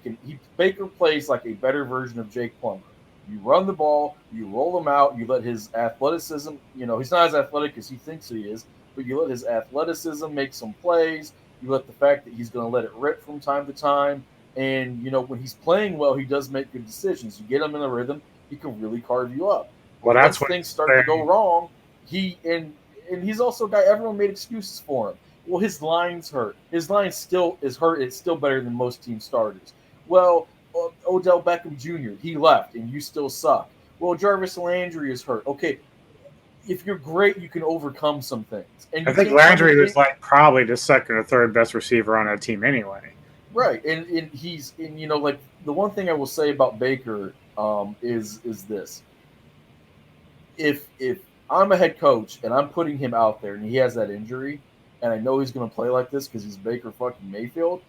Baker plays like a better version of Jake Plummer. You run the ball, you roll him out, you let his athleticism, he's not as athletic as he thinks he is, but you let his athleticism make some plays. You let the fact that he's going to let it rip from time to time. And, when he's playing well, he does make good decisions. You get him in a rhythm, he can really carve you up. Well, that's when things start to go wrong, and he's also a guy, everyone made excuses for him. Well, his line's hurt. His line still is hurt. It's still better than most team starters. Well, Odell Beckham Jr., he left, and you still suck. Well, Jarvis Landry is hurt. Okay, if you're great, you can overcome some things. And I think Landry was probably the second or third best receiver on that team anyway. Right, and the one thing I will say about Baker is this: if I'm a head coach and I'm putting him out there and he has that injury, and I know he's going to play like this because he's Baker fucking Mayfield,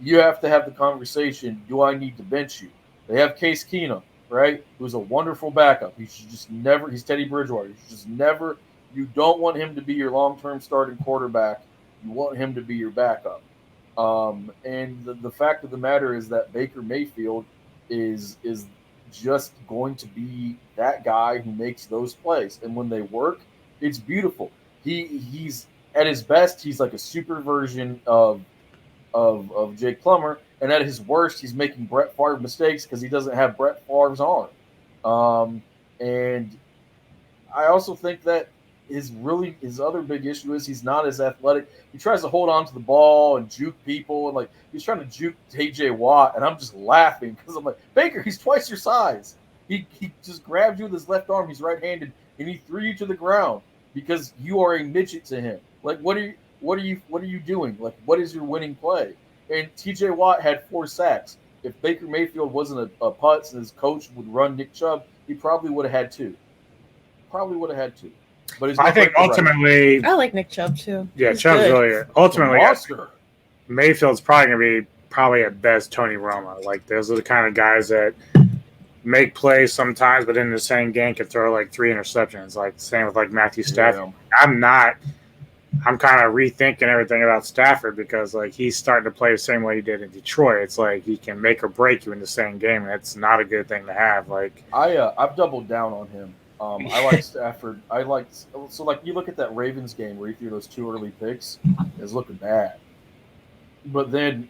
you have to have the conversation, do I need to bench you? They have Case Keenum, right, who's a wonderful backup. He should just never – he's Teddy Bridgewater. You should just never – you don't want him to be your long-term starting quarterback. You want him to be your backup. And the fact of the matter is that Baker Mayfield is just going to be that guy who makes those plays, and when they work, it's beautiful. He's at his best, he's like a super version of Jake Plummer, and at his worst, he's making Brett Favre mistakes because he doesn't have Brett Favre's arm. And I also think that his other big issue is he's not as athletic. He tries to hold on to the ball and juke people, and like he's trying to juke TJ Watt, and I'm just laughing because I'm like, Baker, he's twice your size. He just grabbed you with his left arm. He's right-handed, and he threw you to the ground because you are a midget to him. Like, what are you doing? Like, what is your winning play? And TJ Watt had 4 sacks. If Baker Mayfield wasn't a putz and his coach would run Nick Chubb, he probably would have had 2. But I think ultimately, I like Nick Chubb too. Yeah, Chubb's good. Really ultimately Mayfield's probably gonna be at best Tony Romo. Like those are the kind of guys that make plays sometimes, but in the same game can throw like 3 interceptions. Like same with like Matthew Stafford. Yeah. I'm kind of rethinking everything about Stafford because like he's starting to play the same way he did in Detroit. It's like he can make or break you in the same game, and it's not a good thing to have. Like I've doubled down on him. I like Stafford. So like you look at that Ravens game where he threw those 2 early picks, it's looking bad. But then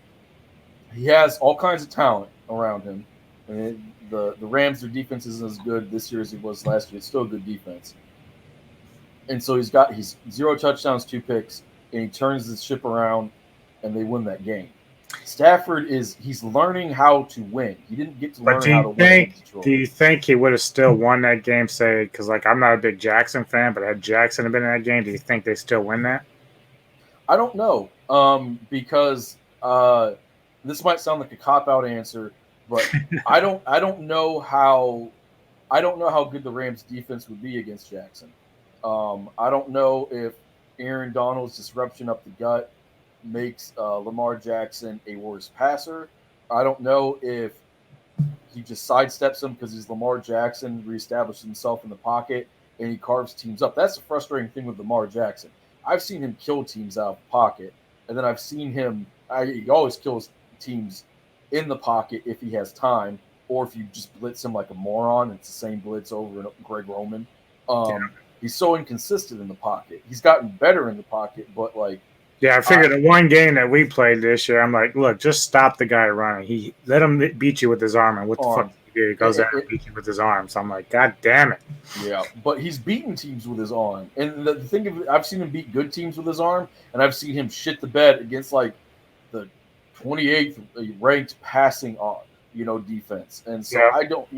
he has all kinds of talent around him. And the Rams, their defense isn't as good this year as it was last year. It's still a good defense. And so he's 0 touchdowns, 2 picks, and he turns the ship around, and they win that game. Stafford he's learning how to win. He didn't get to learn how to win. Do you think he would have still won that game? Say, because like I'm not a big Jackson fan, but had Jackson been in that game, do you think they still win that? I don't know, because this might sound like a cop-out answer, but I don't know how good the Rams defense would be against Jackson. I don't know if Aaron Donald's disruption up the gut makes Lamar Jackson a worse passer. I don't know if he just sidesteps him because he's Lamar Jackson, reestablishes himself in the pocket, and he carves teams up. That's the frustrating thing with Lamar Jackson. I've seen him kill teams out of the pocket, and then I've seen him he always kills teams in the pocket if he has time, or if you just blitz him like a moron. It's the same blitz over and Greg Roman. He's so inconsistent in the pocket. He's gotten better in the pocket, but like, yeah, I figured the one game that we played this year, I'm like, look, just stop the guy running. He let him beat you with his arm, and what the fuck he do? He goes out and beats you with his arm. So I'm like, God damn it. Yeah, but he's beaten teams with his arm, and the thing of I've seen him beat good teams with his arm, and I've seen him shit the bed against like the 28th ranked passing defense. And so I don't,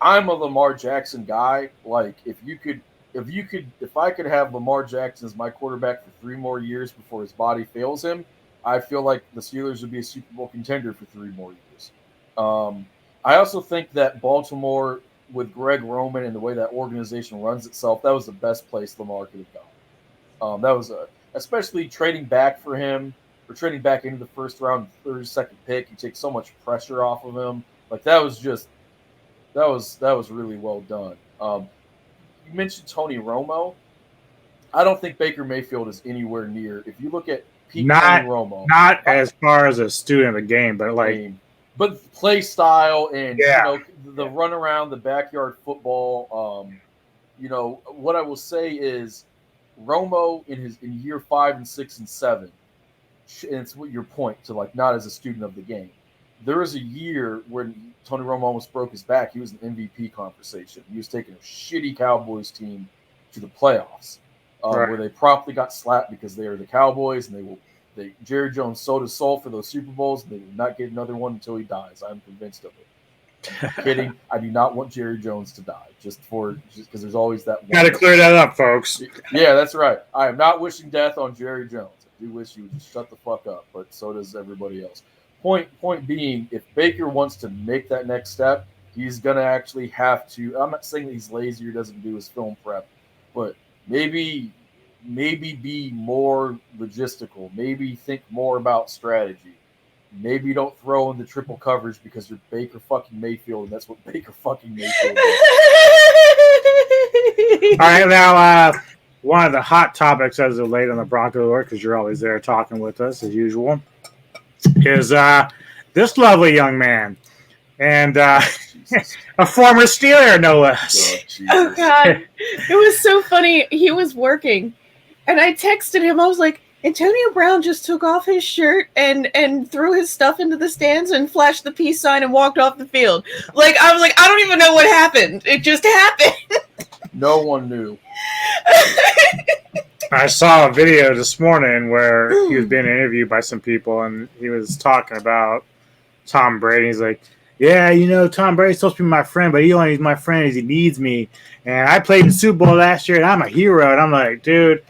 I'm a Lamar Jackson guy. Like if I could have Lamar Jackson as my quarterback for 3 more years before his body fails him, I feel like the Steelers would be a Super Bowl contender for 3 more years. I also think that Baltimore, with Greg Roman and the way that organization runs itself, that was the best place Lamar could have gone. That was especially trading back for him, or trading back into the first round, 32nd pick. You take so much pressure off of him. Like that was really well done. You mentioned Tony Romo. I don't think Baker Mayfield is anywhere near. If you look at Tony Romo, not as far as a student of the game, but like, but play style and the run around, the backyard football. What I will say is Romo in year 5 and 6 and 7, and it's what your point to like not as a student of the game. There was a year when Tony Romo almost broke his back. He was an MVP conversation. He was taking a shitty Cowboys team to the playoffs, where they promptly got slapped because they are the Cowboys, and Jerry Jones sold his soul for those Super Bowls, and they will not get another one until he dies. I'm convinced of it. I'm kidding. I do not want Jerry Jones to die, just because there's always that one. Got to clear that up, folks. Yeah, that's right. I am not wishing death on Jerry Jones. I do wish you would just shut the fuck up, but so does everybody else. Point being, if Baker wants to make that next step, he's going to actually have to. I'm not saying that he's lazy or doesn't do his film prep, but maybe be more logistical. Maybe think more about strategy. Maybe don't throw in the triple coverage because you're Baker fucking Mayfield, and that's what Baker fucking Mayfield is. All right, now one of the hot topics as of late on the Broncos work, because you're always there talking with us as usual, is this lovely young man. and a former Steeler, no less. Oh God, it was so funny. He was working, and I texted him. I was like, Antonio Brown just took off his shirt and threw his stuff into the stands and flashed the peace sign and walked off the field. Like, I was like, I don't even know what happened. It just happened. No one knew. I saw a video this morning where he was being interviewed by some people, and he was talking about Tom Brady. He's like, yeah, you know, Tom Brady's supposed to be my friend, but he only is my friend as he needs me. And I played in the Super Bowl last year, and I'm a hero. And I'm like, dude,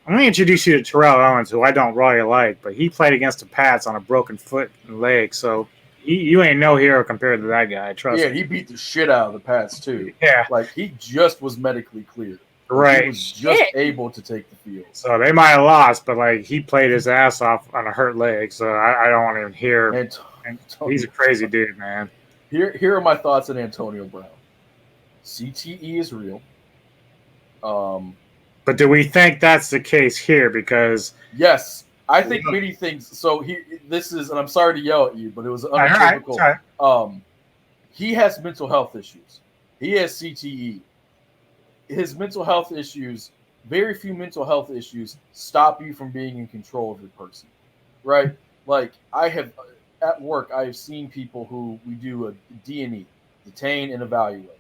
I'm going to introduce you to Terrell Owens, who I don't really like, but he played against the Pats on a broken foot and leg, so you ain't no hero compared to that guy, trust me. Yeah, he beat the shit out of the Pats, too. Yeah. Like, he just was medically cleared. Right. He was just able to take the field. So they might have lost, but, like, he played his ass off on a hurt leg, so I don't want to even hear. And he's a crazy dude, man. Here are my thoughts on Antonio Brown. CTE is real. But do we think that's the case here? Because yes, I think many things. So this is, and I'm sorry to yell at you, but it was unequivocal. Right. He has mental health issues. He has CTE. His mental health issues, very few mental health issues stop you from being in control of your person, right? Like I have at work, I have seen people who we do a D&E, detain and evaluate,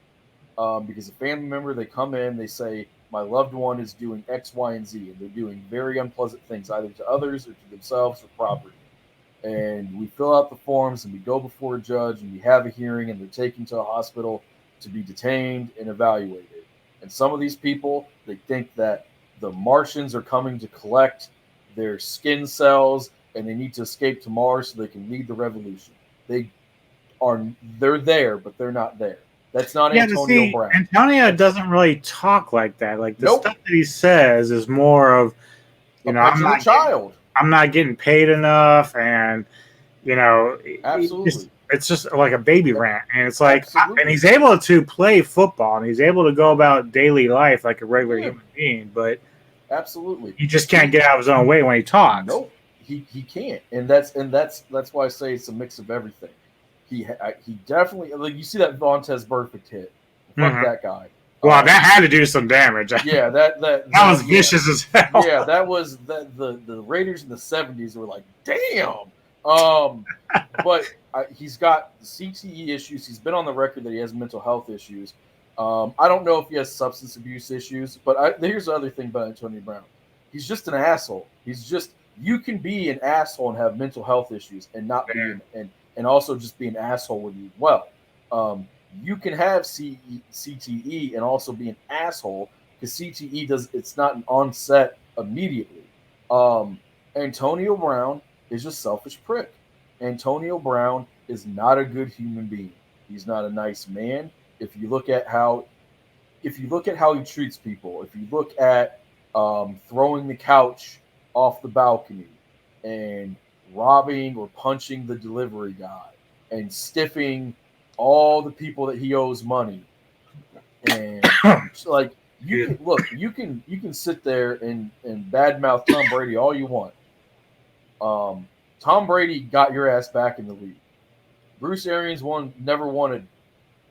because a family member, they come in, they say, my loved one is doing X, Y, and Z, and they're doing very unpleasant things, either to others or to themselves or property. And we fill out the forms and we go before a judge and we have a hearing and they're taken to a hospital to be detained and evaluated. And some of these people, they think that the Martians are coming to collect their skin cells and they need to escape to Mars so they can lead the revolution. They're there, but they're not there. That's not Antonio Brown. Antonio doesn't really talk like that. Like the stuff that he says is more of, you know, I'm not getting paid enough, and you know, absolutely, it's just like a baby rant, and it's like, and he's able to play football, and he's able to go about daily life like a regular human being, but absolutely, he just can't get out of his own way when he talks. Nope, he can't, and that's why I say it's a mix of everything. He definitely, like, you see that Vontaze Burfict hit. Fuck that guy. Well, that had to do some damage. Yeah, that was vicious as hell. Yeah, that was the Raiders in the 70s were like, damn. But he's got CTE issues. He's been on the record that he has mental health issues. I don't know if he has substance abuse issues, but here's the other thing about Antonio Brown. He's just an asshole. You can be an asshole and have mental health issues and not be and also just be an asshole with you. Well, you can have CTE and also be an asshole because CTE it's not an onset immediately. Antonio Brown is a selfish prick. Antonio Brown is not a good human being. He's not a nice man. If you look at how he treats people, if you look at throwing the couch off the balcony and robbing or punching the delivery guy and stiffing all the people that he owes money, and like you can sit there and badmouth Tom Brady all you want. Tom Brady got your ass back in the league. Bruce Arians never wanted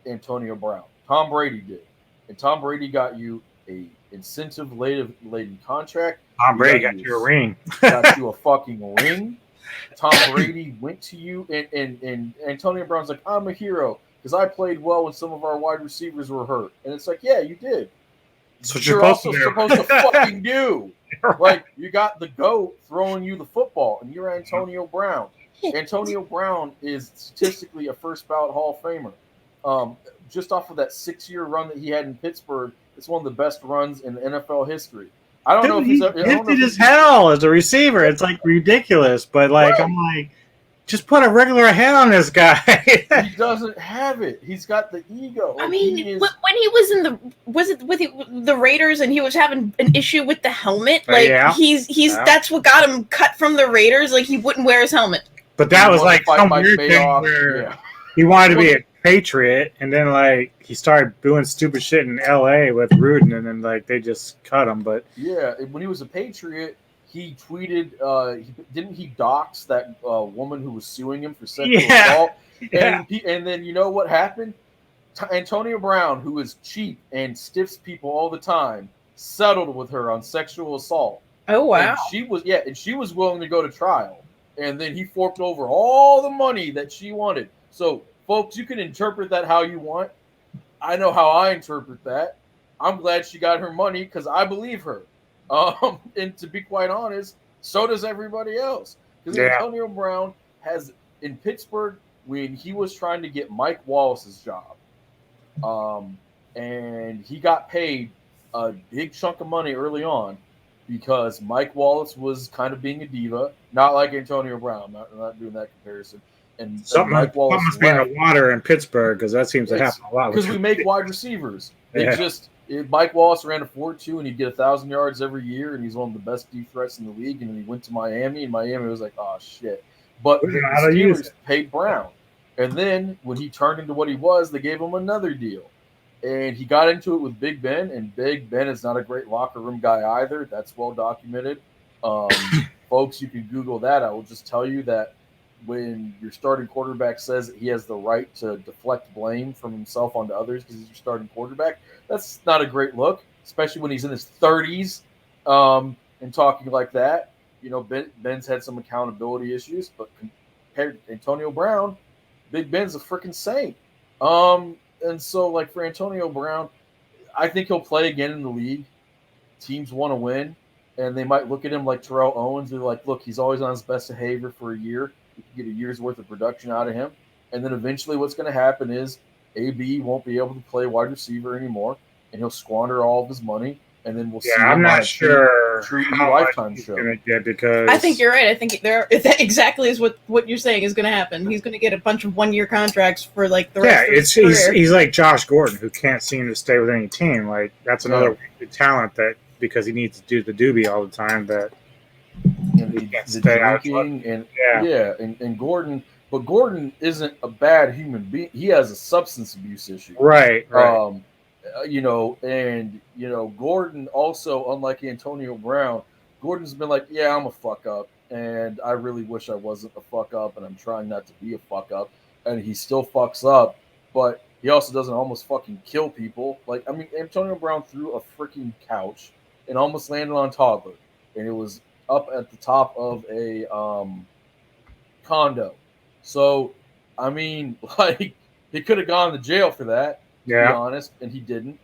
Antonio Brown. Tom Brady did, and Tom Brady got you a incentive-laden contract. Tom Brady got you a ring. Got you a fucking ring. Tom Brady went to you, and Antonio Brown's like, I'm a hero because I played well when some of our wide receivers were hurt. And it's like, yeah, you did. That's what you're also supposed to fucking do. Like, you got the GOAT throwing you the football, and you're Antonio Brown. Antonio Brown is statistically a first ballot Hall of Famer. Just off of that 6-year run that he had in Pittsburgh, it's one of the best runs in NFL history. I don't know if he's gifted as hell as a receiver. It's like ridiculous, but like I'm like, just put a regular head on this guy. He doesn't have it. He's got the ego. I mean, when he was with the Raiders and he was having an issue with the helmet, like that's what got him cut from the Raiders. Like he wouldn't wear his helmet. But that was like some weird thing where he wanted to be a Patriot, and then like he started doing stupid shit in LA with Rudin, and then like they just cut him. But yeah, when he was a Patriot, he tweeted, didn't he dox that woman who was suing him for sexual assault? Yeah. And then you know what happened? Antonio Brown, who is cheap and stiffs people all the time, settled with her on sexual assault. Oh wow. And she was willing to go to trial. And then he forked over all the money that she wanted. So, folks, you can interpret that how you want. I know how I interpret that. I'm glad she got her money because I believe her. And to be quite honest, so does everybody else. Because Yeah. Antonio Brown has in Pittsburgh when he was trying to get Mike Wallace's job, and he got paid a big chunk of money early on because Mike Wallace was kind of being a diva, not like Antonio Brown. Not doing that comparison. And Mike Wallace must be in the water in Pittsburgh because that seems to happen a lot. Because we make wide receivers. Mike Wallace ran a 4.2 and he'd get 1,000 yards every year, and he's one of the best deep threats in the league. And then he went to Miami, and Miami was like, oh shit. But the Steelers paid Brown. And then when he turned into what he was, they gave him another deal. And he got into it with Big Ben, and Big Ben is not a great locker room guy either. That's well documented. Folks, you can Google that. I will just tell you that when your starting quarterback says that he has the right to deflect blame from himself onto others because he's your starting quarterback, that's not a great look, especially when he's in his 30s and talking like that. You know, Ben's had some accountability issues, but compared to Antonio Brown, Big Ben's a freaking saint. And so, like, for Antonio Brown, I think he'll play again in the league. Teams want to win, and they might look at him like Terrell Owens. They're like, look, he's always on his best behavior for a year. We can get a year's worth of production out of him. And then eventually what's going to happen is AB won't be able to play wide receiver anymore, and he'll squander all of his money. And then we'll see. I'm not sure true lifetime show. Because I think you're right. I think that exactly is what you're saying is going to happen. He's going to get a bunch of 1-year contracts for like the rest of his career. He's like Josh Gordon, who can't seem to stay with any team. Like that's another talent that because he needs to do the doobie all the time that he can't stay out and Gordon. But Gordon isn't a bad human being. He has a substance abuse issue. Right. Gordon also, unlike Antonio Brown, Gordon's been like, yeah, I'm a fuck up, and I really wish I wasn't a fuck up, and I'm trying not to be a fuck up, and he still fucks up, but he also doesn't almost fucking kill people. Like, I mean, Antonio Brown threw a freaking couch and almost landed on a toddler, and it was up at the top of a condo. So, I mean, like, he could have gone to jail for that. To be honest, and he didn't,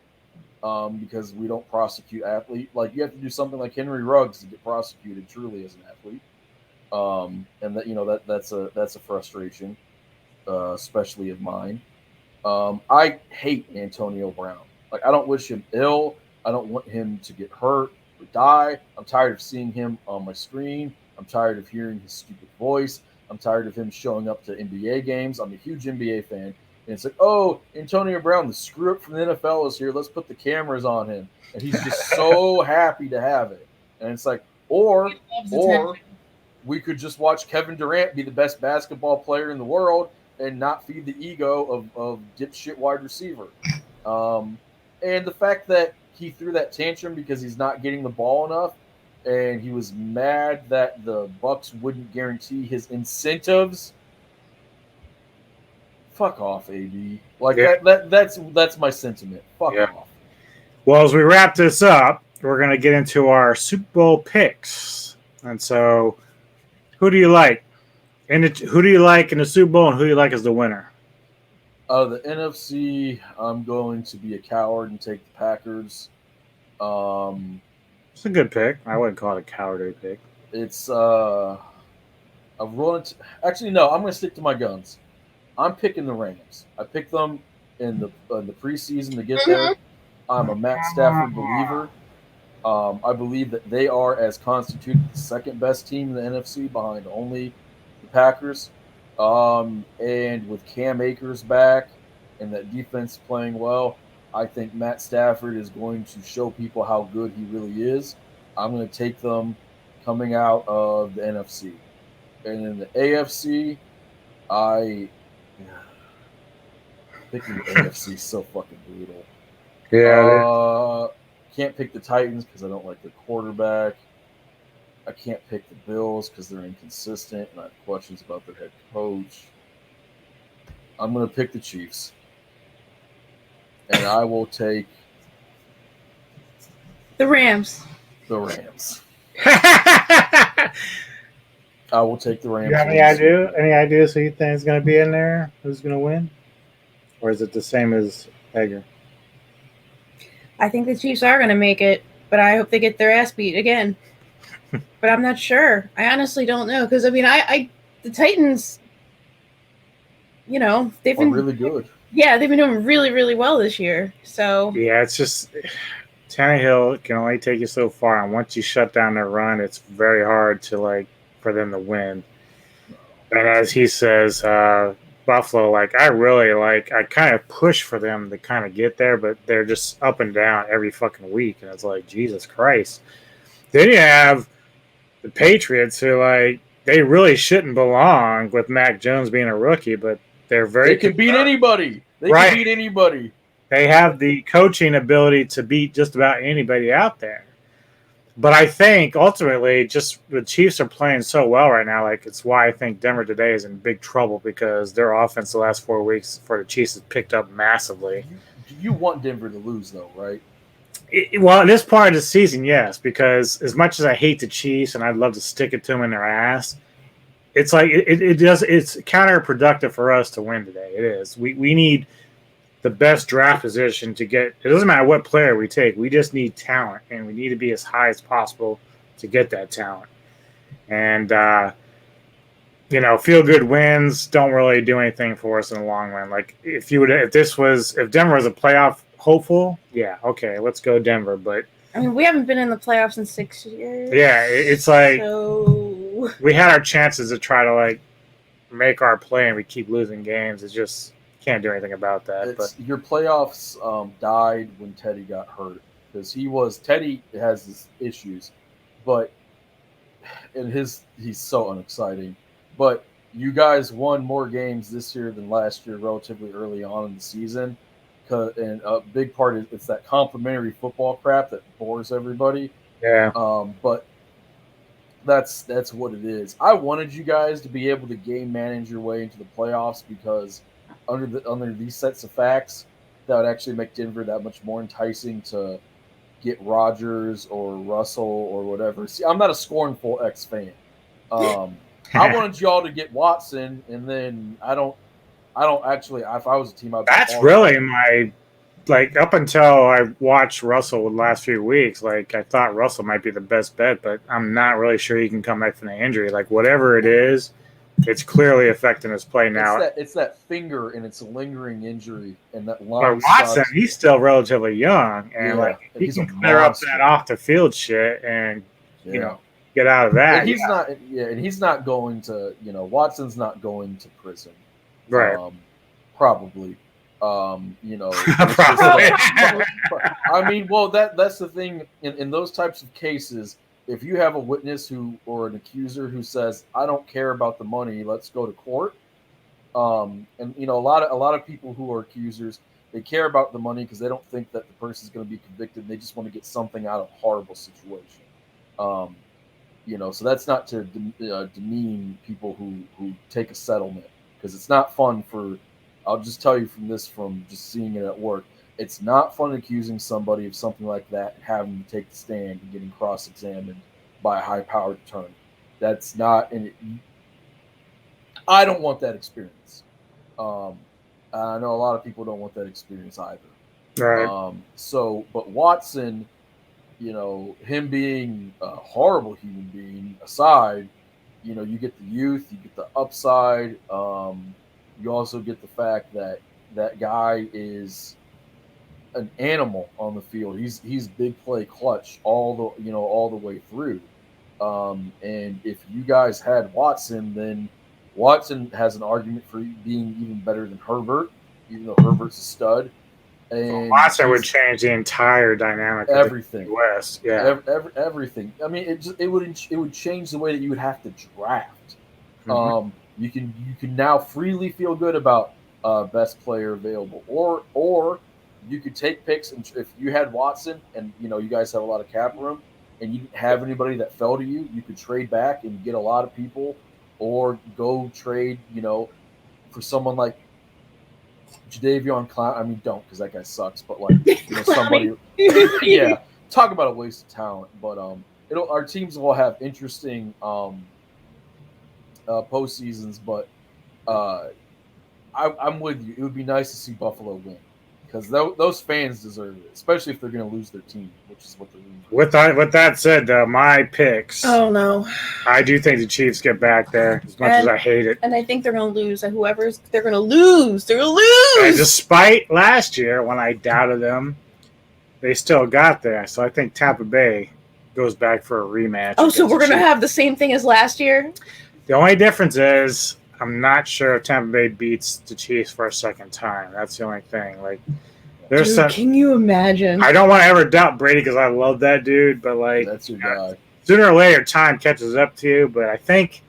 because we don't prosecute athletes. Like, you have to do something like Henry Ruggs to get prosecuted truly as an athlete, and that's a frustration, especially of mine. I hate Antonio Brown. Like, I don't wish him ill. I don't want him to get hurt or die. I'm tired of seeing him on my screen. I'm tired of hearing his stupid voice. I'm tired of him showing up to NBA games. I'm a huge NBA fan. And it's like, oh, Antonio Brown, the screw up from the NFL is here. Let's put the cameras on him. And he's just so happy to have it. And it's like, or we could just watch Kevin Durant be the best basketball player in the world and not feed the ego of dipshit wide receiver. And the fact that he threw that tantrum because he's not getting the ball enough, and he was mad that the Bucks wouldn't guarantee his incentives. Fuck off, AB. Like that's my sentiment. Fuck off. Well, as we wrap this up, we're gonna get into our Super Bowl picks. And so, who do you like? Who do you like in the Super Bowl, and who do you like as the winner? Out of the NFC, I'm going to be a coward and take the Packers. It's a good pick. I wouldn't call it a cowardly pick. It's I'm actually no. I'm going to stick to my guns. I'm picking the Rams. I picked them in the preseason to get there. I'm a Matt Stafford believer. I believe that they are, as constituted, the second best team in the NFC behind only the Packers. And with Cam Akers back and that defense playing well, I think Matt Stafford is going to show people how good he really is. I'm going to take them coming out of the NFC. And in the AFC, picking the AFC is so fucking brutal. Yeah. Can't pick the Titans because I don't like their quarterback. I can't pick the Bills because they're inconsistent and I have questions about their head coach. I'm going to pick the Chiefs. And I will take the Rams. The Rams. I will take the Rams. You have any idea? Any ideas who you think is going to be in there? Who's going to win? Or is it the same as Edgar? I think the Chiefs are going to make it, but I hope they get their ass beat again. But I'm not sure. I honestly don't know because I mean, the Titans, you know, they've been really good. Yeah, they've been doing really, really well this year. So yeah, it's just Tannehill can only take you so far, and once you shut down their run, it's very hard to for them to win. And as he says, Buffalo, I kind of push for them to kind of get there, but they're just up and down every fucking week, and it's like Jesus Christ. Then you have the Patriots, who they really shouldn't belong with Mac Jones being a rookie, but they can beat anybody. They can beat anybody. They have the coaching ability to beat just about anybody out there. But I think ultimately, just the Chiefs are playing so well right now. It's why I think Denver today is in big trouble because their offense the last 4 weeks for the Chiefs has picked up massively. You want Denver to lose, though, right? Well, in this part of the season, yes, because as much as I hate the Chiefs and I'd love to stick it to them in their ass, it's it's counterproductive for us to win today. It is. We need the best draft position to get. It doesn't matter what player we take. We just need talent, and we need to be as high as possible to get that talent. And feel good wins don't really do anything for us in the long run. If Denver was a playoff hopeful, yeah, okay, let's go Denver. But I mean, we haven't been in the playoffs in 6 years. Yeah, it's we had our chances to try to make our play, and we keep losing games. It's just can't do anything about that. But your playoffs died when Teddy got hurt because Teddy has his issues, but he's so unexciting. But you guys won more games this year than last year, relatively early on in the season. And a big part is it's that complimentary football crap that bores everybody. Yeah. But that's what it is. I wanted you guys to be able to game manage your way into the playoffs because under these sets of facts, that would actually make Denver that much more enticing to get Rodgers or Russell or whatever. See, I'm not a scornful X fan. I wanted y'all to get Watson, and then I don't actually. If I was a team, that's really my up until I watched Russell the last few weeks. I thought Russell might be the best bet, but I'm not really sure he can come back from the injury. Whatever it is, it's clearly affecting his play now. It's that finger, and it's a lingering injury, and that long. But Watson, he's still relatively young, and he can clear up that off the field shit, and get out of that. And he's not going to. Watson's not going to prison, right? Probably. Probably. I mean, well, that's the thing in those types of cases. If you have a witness or an accuser who says, "I don't care about the money, let's go to court," and a lot of people who are accusers, they care about the money because they don't think that the person's going to be convicted. They just want to get something out of a horrible situation. So that's not to demean people who take a settlement because it's not fun for. I'll just tell you from just seeing it at work. It's not fun accusing somebody of something like that and having to take the stand and getting cross-examined by a high-powered attorney. That's not I don't want that experience. I know a lot of people don't want that experience either. Right. But Watson, him being a horrible human being aside, you get the youth, you get the upside. You also get the fact that that guy is an animal on the field. He's big play clutch all the way through. And if you guys had Watson, then Watson has an argument for being even better than Herbert, even though Herbert's a stud. And Watson would change the entire dynamic of everything. The West, yeah, everything. I mean, it would change the way that you would have to draft. Mm-hmm. You can now freely feel good about best player available, or you could take picks, and if you had Watson and you guys have a lot of cap room and you didn't have anybody that fell to you, you could trade back and get a lot of people, or go trade for someone like Jadeveon Clown. I mean, don't, because that guy sucks. But like, somebody, yeah, talk about a waste of talent. But our teams will have interesting postseasons. But I'm with you. It would be nice to see Buffalo win because those fans deserve it, especially if they're going to lose their team, which is what they're doing. With that said, my picks. Oh no! I do think the Chiefs get back there, as much as I hate it. And I think they're going to lose. They're going to lose. They're going to lose. And despite last year, when I doubted them, they still got there. So I think Tampa Bay goes back for a rematch. Oh, so we're going to have the same thing as last year? The only difference is I'm not sure if Tampa Bay beats the Chiefs for a second time. That's the only thing. Like, can you imagine? I don't want to ever doubt Brady because I love that dude, but like, that's your guy. Sooner or later, time catches up to you. But I think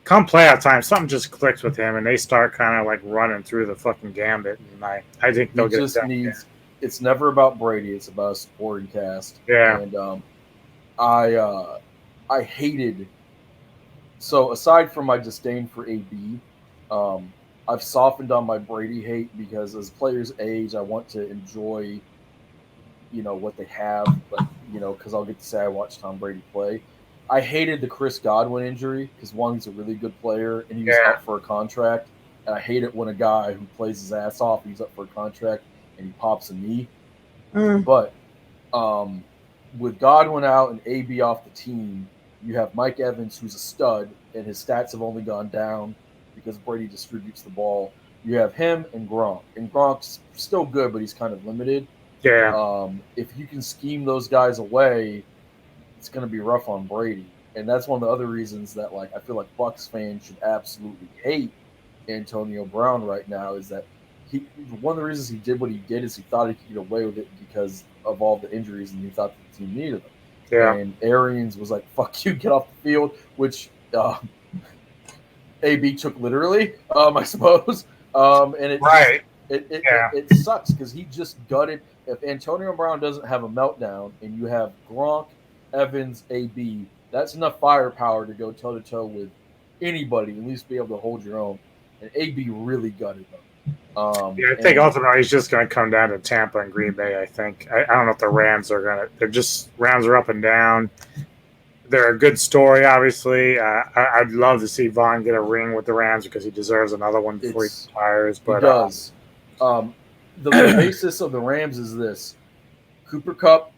come playoff time, something just clicks with him, and they start kind of like running through the fucking gambit. And I think they'll get it done. It's never about Brady. It's about a supporting cast. Yeah. And I hated. So aside from my disdain for AB, I've softened on my Brady hate because as players age, I want to enjoy, what they have, but because I'll get to say I watched Tom Brady play. I hated the Chris Godwin injury because one, he's a really good player and he was up for a contract, and I hate it when a guy who plays his ass off, he's up for a contract and he pops a knee. But with Godwin out and AB off the team, you have Mike Evans, who's a stud, and his stats have only gone down because Brady distributes the ball. You have him and Gronk. And Gronk's still good, but he's kind of limited. Yeah. If you can scheme those guys away, it's going to be rough on Brady. And that's one of the other reasons that, like, I feel like Bucs fans should absolutely hate Antonio Brown right now is that one of the reasons he did what he did is he thought he could get away with it because of all the injuries and he thought the team needed them. Yeah. And Arians was like, fuck you, get off the field, which AB took literally, I suppose. And it sucks because he just gutted. If Antonio Brown doesn't have a meltdown and you have Gronk, Evans, AB, that's enough firepower to go toe-to-toe with anybody, at least be able to hold your own. And AB really gutted them. I think ultimately he's just going to come down to Tampa and Green Bay, I think. I don't know if the Rams are going to – Rams are up and down. They're a good story, obviously. I'd love to see Vaughn get a ring with the Rams because he deserves another one before he retires. But, he does. The basis of the Rams is this. Cooper Kupp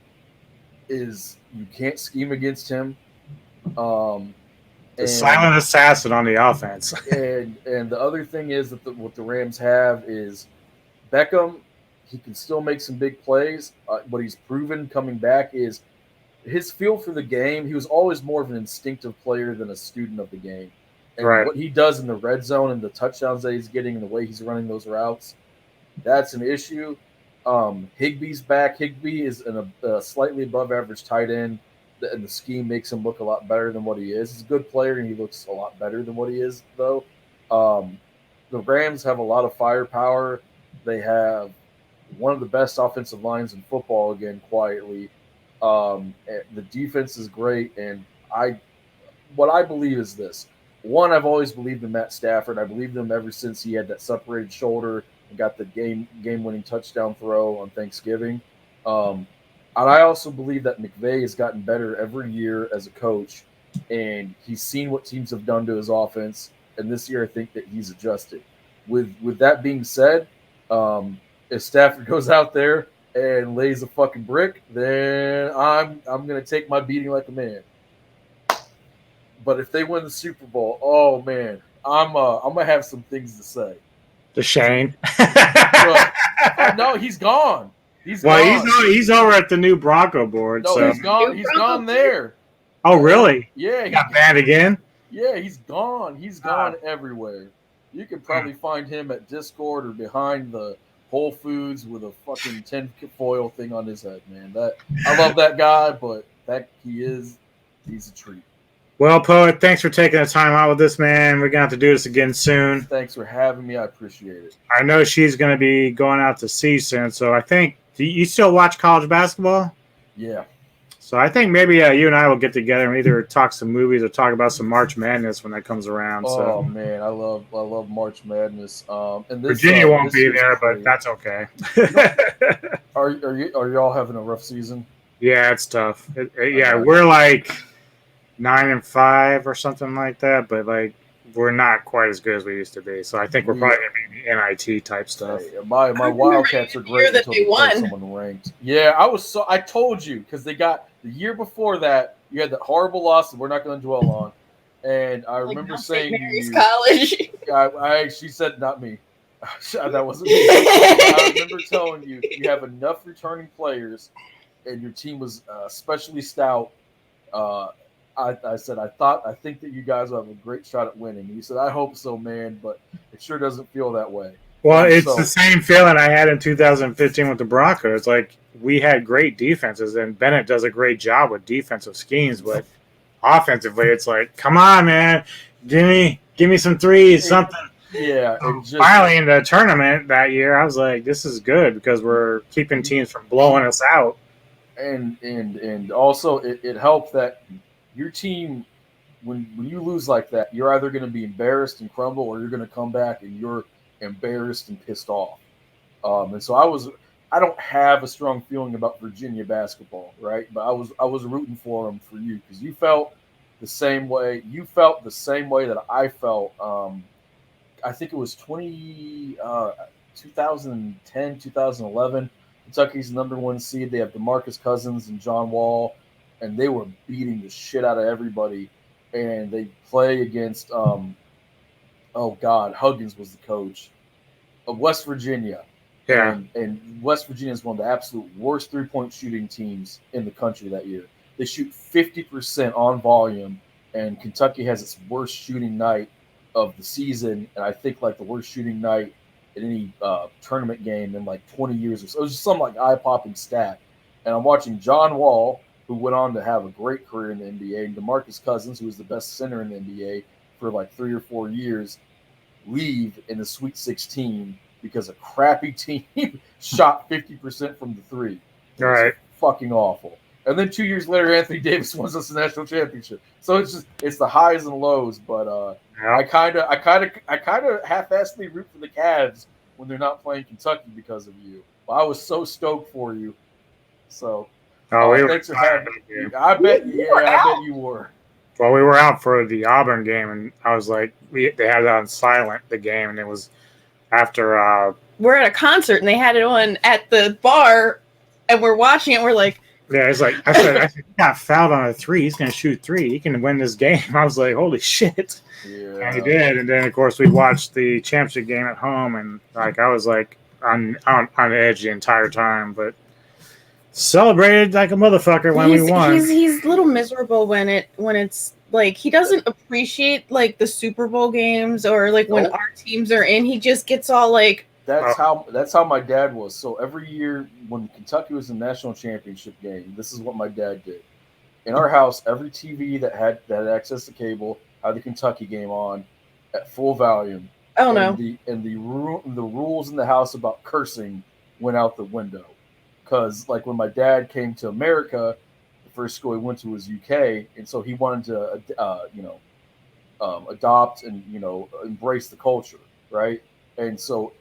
is – you can't scheme against him. The silent assassin on the offense. and the other thing is that what the Rams have is Beckham. He can still make some big plays. What he's proven coming back is his feel for the game. He was always more of an instinctive player than a student of the game. And what he does in the red zone and the touchdowns that he's getting and the way he's running those routes, that's an issue. Higbee's back. Higbee is a slightly above average tight end. And the scheme makes him look a lot better than what he is. He's a good player, and he looks a lot better than what he is, though. The Rams have a lot of firepower. They have one of the best offensive lines in football, again, quietly. The defense is great, and what I believe is this. One, I've always believed in Matt Stafford. I believed in him ever since he had that separated shoulder and got the game-winning touchdown throw on Thanksgiving. And I also believe that McVay has gotten better every year as a coach, and he's seen what teams have done to his offense. And this year, I think that he's adjusted. With that being said, if Stafford goes out there and lays a fucking brick, then I'm gonna take my beating like a man. But if they win the Super Bowl, oh man, I'm gonna have some things to say. To Shane. No, he's gone. He's over at the new Bronco board. No, so. He's gone. He's gone there. Oh, really? Yeah. He got banned again? Yeah, he's gone. He's gone everywhere. You can probably find him at Discord or behind the Whole Foods with a fucking tinfoil thing on his head, man. I love that guy, but he's a treat. Well, Poet, thanks for taking the time out with this, man. We're going to have to do this again soon. Thanks for having me. I appreciate it. I know she's going to be going out to sea soon, so I think – do you still watch college basketball? Yeah. So I think maybe you and I will get together and either talk some movies or talk about some March Madness when that comes around. Oh So man, I love March Madness. And this Virginia won't this be year's there, but great. that's okay. You know, are y'all having a rough season? Yeah, it's tough. I Yeah, got we're you. like 9-5 or something like that, but like we're not quite as good as we used to be. So I think we're We probably gonna be in the NIT type stuff. Hey, my I remember Wildcats are the year great that until they they play won. someone ranked. Yeah, I told you because they got the year before that. You had that horrible loss that we're not going to dwell on. And I Like remember Mount St. saying to Mary's you, College. she said not me. That wasn't me. But I remember telling you you have enough returning players, and your team was especially stout. Uh, I said I think that you guys will have a great shot at winning. And you said I hope so, man, but it sure doesn't feel that way. Well, And it's the so same feeling I had in 2015 with the Broncos. Like we had great defenses, and Bennett does a great job with defensive schemes, but offensively, it's like, come on, man, give me some threes, something. yeah, and just Finally, in the tournament that year, I was like, this is good because we're keeping teams from blowing us out. and also it helped that your team when you lose like that, you're either going to be embarrassed and crumble, or you're going to come back and you're embarrassed and pissed off. And so I don't have a strong feeling about Virginia basketball, right? But I was rooting for them for you because you felt the same way. You felt the same way that I felt. I think it was 2010, 2011. Kentucky's the number one seed. They have DeMarcus Cousins and John Wall, and they were beating the shit out of everybody. And they play against, oh God, Huggins was the coach of West Virginia. Yeah, And West Virginia is one of the absolute worst 3-point shooting teams in the country that year. They shoot 50% on volume, and Kentucky has its worst shooting night of the season, and I think like the worst shooting night in any tournament game in like 20 years or so. It was just some like eye popping stat. And I'm watching John Wall, who went on to have a great career in the NBA, and DeMarcus Cousins, who was the best center in the NBA for like 3 or 4 years, leave in the Sweet 16 because a crappy team shot 50% from the three. all right. Fucking awful. And then 2 years later, Anthony Davis wins us the national championship. So it's the highs and lows. But I kind of half-assedly root for the Cavs when they're not playing Kentucky because of you. But I was so stoked for you. So thanks for having me. I bet you were. Well, we were out for the Auburn game, and I was like, they had it on silent, the game, and it was after. We're at a concert, and they had it on at the bar, and we're watching it. We're like, yeah, it's like I said, he got fouled on a three. He's gonna shoot three. He can win this game. I was like, holy shit! Yeah, and he did. And then of course we watched the championship game at home, and like I was like on edge the entire time, but celebrated like a motherfucker when we won. He's a little miserable when it's like he doesn't appreciate like the Super Bowl games or like when our teams are in. He just gets all like. That's how my dad was. So every year when Kentucky was in the national championship game, this is what my dad did. In our house, every TV that had access to cable had the Kentucky game on at full volume. Oh no! The rules in the house about cursing went out the window. Because like when my dad came to America, the first school he went to was UK, and so he wanted to adopt and embrace the culture, right? And so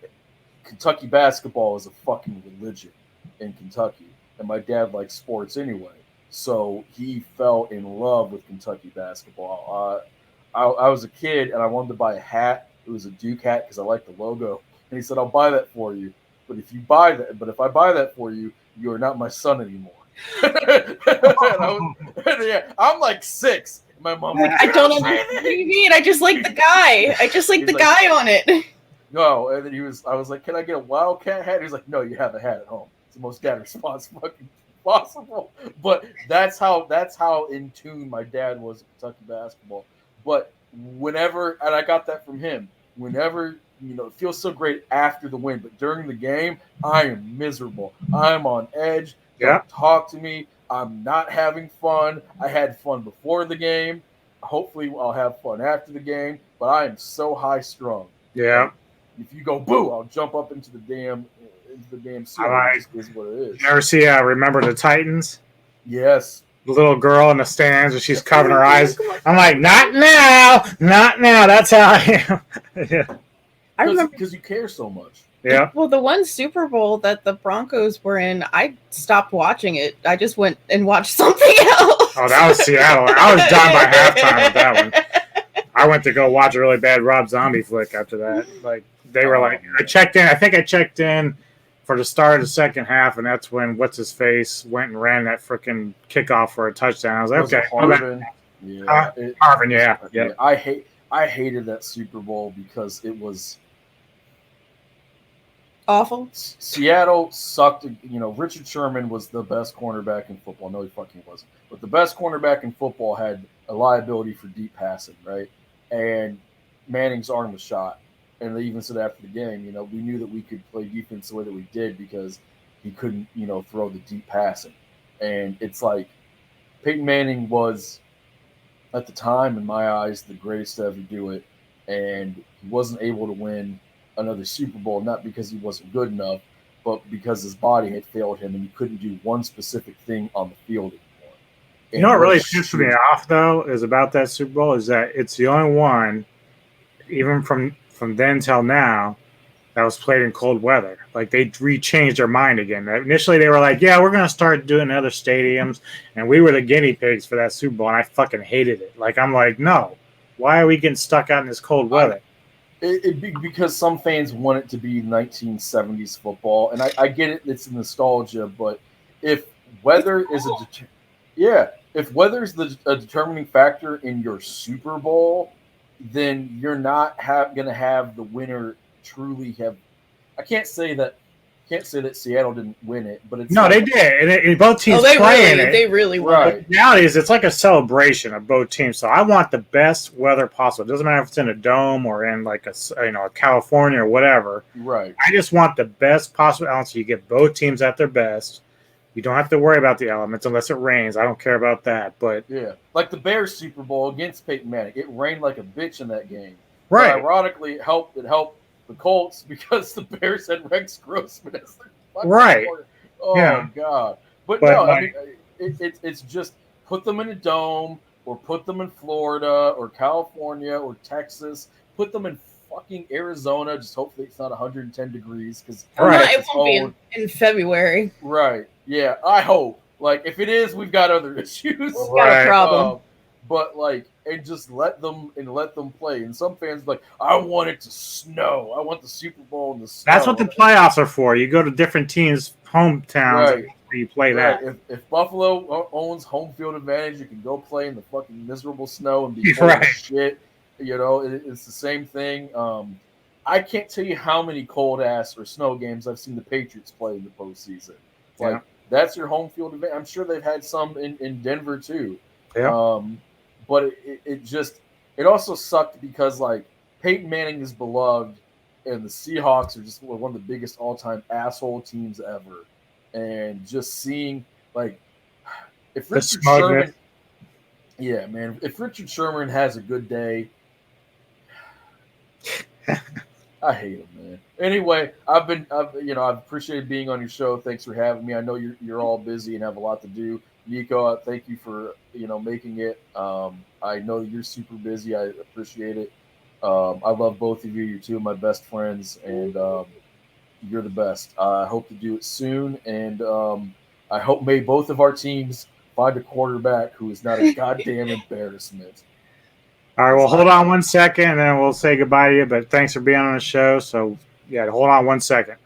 Kentucky basketball is a fucking religion in Kentucky, and my dad likes sports anyway, so he fell in love with Kentucky basketball. I was a kid and I wanted to buy a hat. It was a Duke hat because I liked the logo, and he said, "I'll buy that for you, but if I buy that for you, you are not my son anymore." I'm like 6. My mom like, I don't know what you mean. I just like the guy. I just like the guy on it. No, and then I was like, "Can I get a Wildcat hat?" He's like, "No, you have a hat at home." It's the most dad response fucking possible. But that's how in tune my dad was with Kentucky basketball. But whenever, and I got that from him, whenever, it feels so great after the win, but during the game, I am miserable. I'm on edge. Don't talk to me. I'm not having fun. I had fun before the game. Hopefully I'll have fun after the game, but I am so high strung. Yeah. If you go boo, I'll jump up into the damn ceiling. Is what it is. You ever see Remember the Titans? Yes. little girl in the stands and she's covering her eyes. I'm like, not now, not now. That's how I am. Yeah. I remember because you care so much. Yeah. Well, the one Super Bowl that the Broncos were in, I stopped watching it. I just went and watched something else. Oh, that was Seattle. I was done by halftime with that one. I went to go watch a really bad Rob Zombie flick after that. Like they were like, I checked in. I think I checked in for the start of the second half, and that's when what's his face went and ran that freaking kickoff for a touchdown. I was like, okay, Harvin. Yeah, Harvin. Yeah. I hated that Super Bowl because it was awful. Seattle sucked. Richard Sherman was the best cornerback in football. No, he fucking wasn't. But the best cornerback in football had a liability for deep passing, right? And Manning's arm was shot. And they even said after the game, we knew that we could play defense the way that we did because he couldn't, throw the deep passing. And it's like Peyton Manning was, at the time, in my eyes, the greatest to ever do it. And he wasn't able to win another Super Bowl, not because he wasn't good enough, but because his body had failed him and he couldn't do one specific thing on the field anymore. You know what really pisses me off, though, is about that Super Bowl is that it's the only one, even from then till now, that was played in cold weather. Like, they changed their mind again. Initially, they were like, yeah, we're going to start doing other stadiums, and we were the guinea pigs for that Super Bowl, and I fucking hated it. Like, I'm like, no. Why are we getting stuck out in this cold weather? Because some fans want it to be 1970s football, and I get it. It's nostalgia, but if weather is a determining factor in your Super Bowl, then you're not going to have the winner truly have. I can't say that Seattle didn't win it, but it's they did. And both teams playing it. They really won. Right. The reality is, it's like a celebration of both teams. So I want the best weather possible. It doesn't matter if it's in a dome or in like a California or whatever. Right. I just want the best possible balance. So you get both teams at their best. You don't have to worry about the elements unless it rains. I don't care about that. But yeah, like the Bears Super Bowl against Peyton Manning, it rained like a bitch in that game. Right. But ironically, it helped the Colts because the Bears had Rex Grossman as their right. Player. Oh God! But no, I mean, it's just put them in a dome or put them in Florida or California or Texas. Put them in fucking Arizona. Just hopefully it's not 110 degrees because it won't be in February. Right. Yeah, I hope. Like, if it is, we've got other issues. We've got a problem. But and just let them play. And some fans are like, I want it to snow. I want the Super Bowl in the snow. That's what the playoffs are for. You go to different teams' hometowns and you play that. If Buffalo owns home field advantage, you can go play in the fucking miserable snow and be cold as shit. It's the same thing. I can't tell you how many cold ass or snow games I've seen the Patriots play in the postseason. Like, that's your home field advantage. I'm sure they've had some in Denver too. Yeah. But it also sucked because like Peyton Manning is beloved, and the Seahawks are just one of the biggest all-time asshole teams ever. And just seeing like if Richard Sherman, if Richard Sherman has a good day, I hate him, man. Anyway, I've appreciated being on your show. Thanks for having me. I know you're all busy and have a lot to do. Neko, thank you for making it. I know you're super busy. I appreciate it. I love both of you. You're two of my best friends, and you're the best. I hope to do it soon, and I hope may both of our teams find a quarterback who is not a goddamn embarrassment. All right, well, hold on 1 second, and then we'll say goodbye to you. But thanks for being on the show. So, hold on 1 second.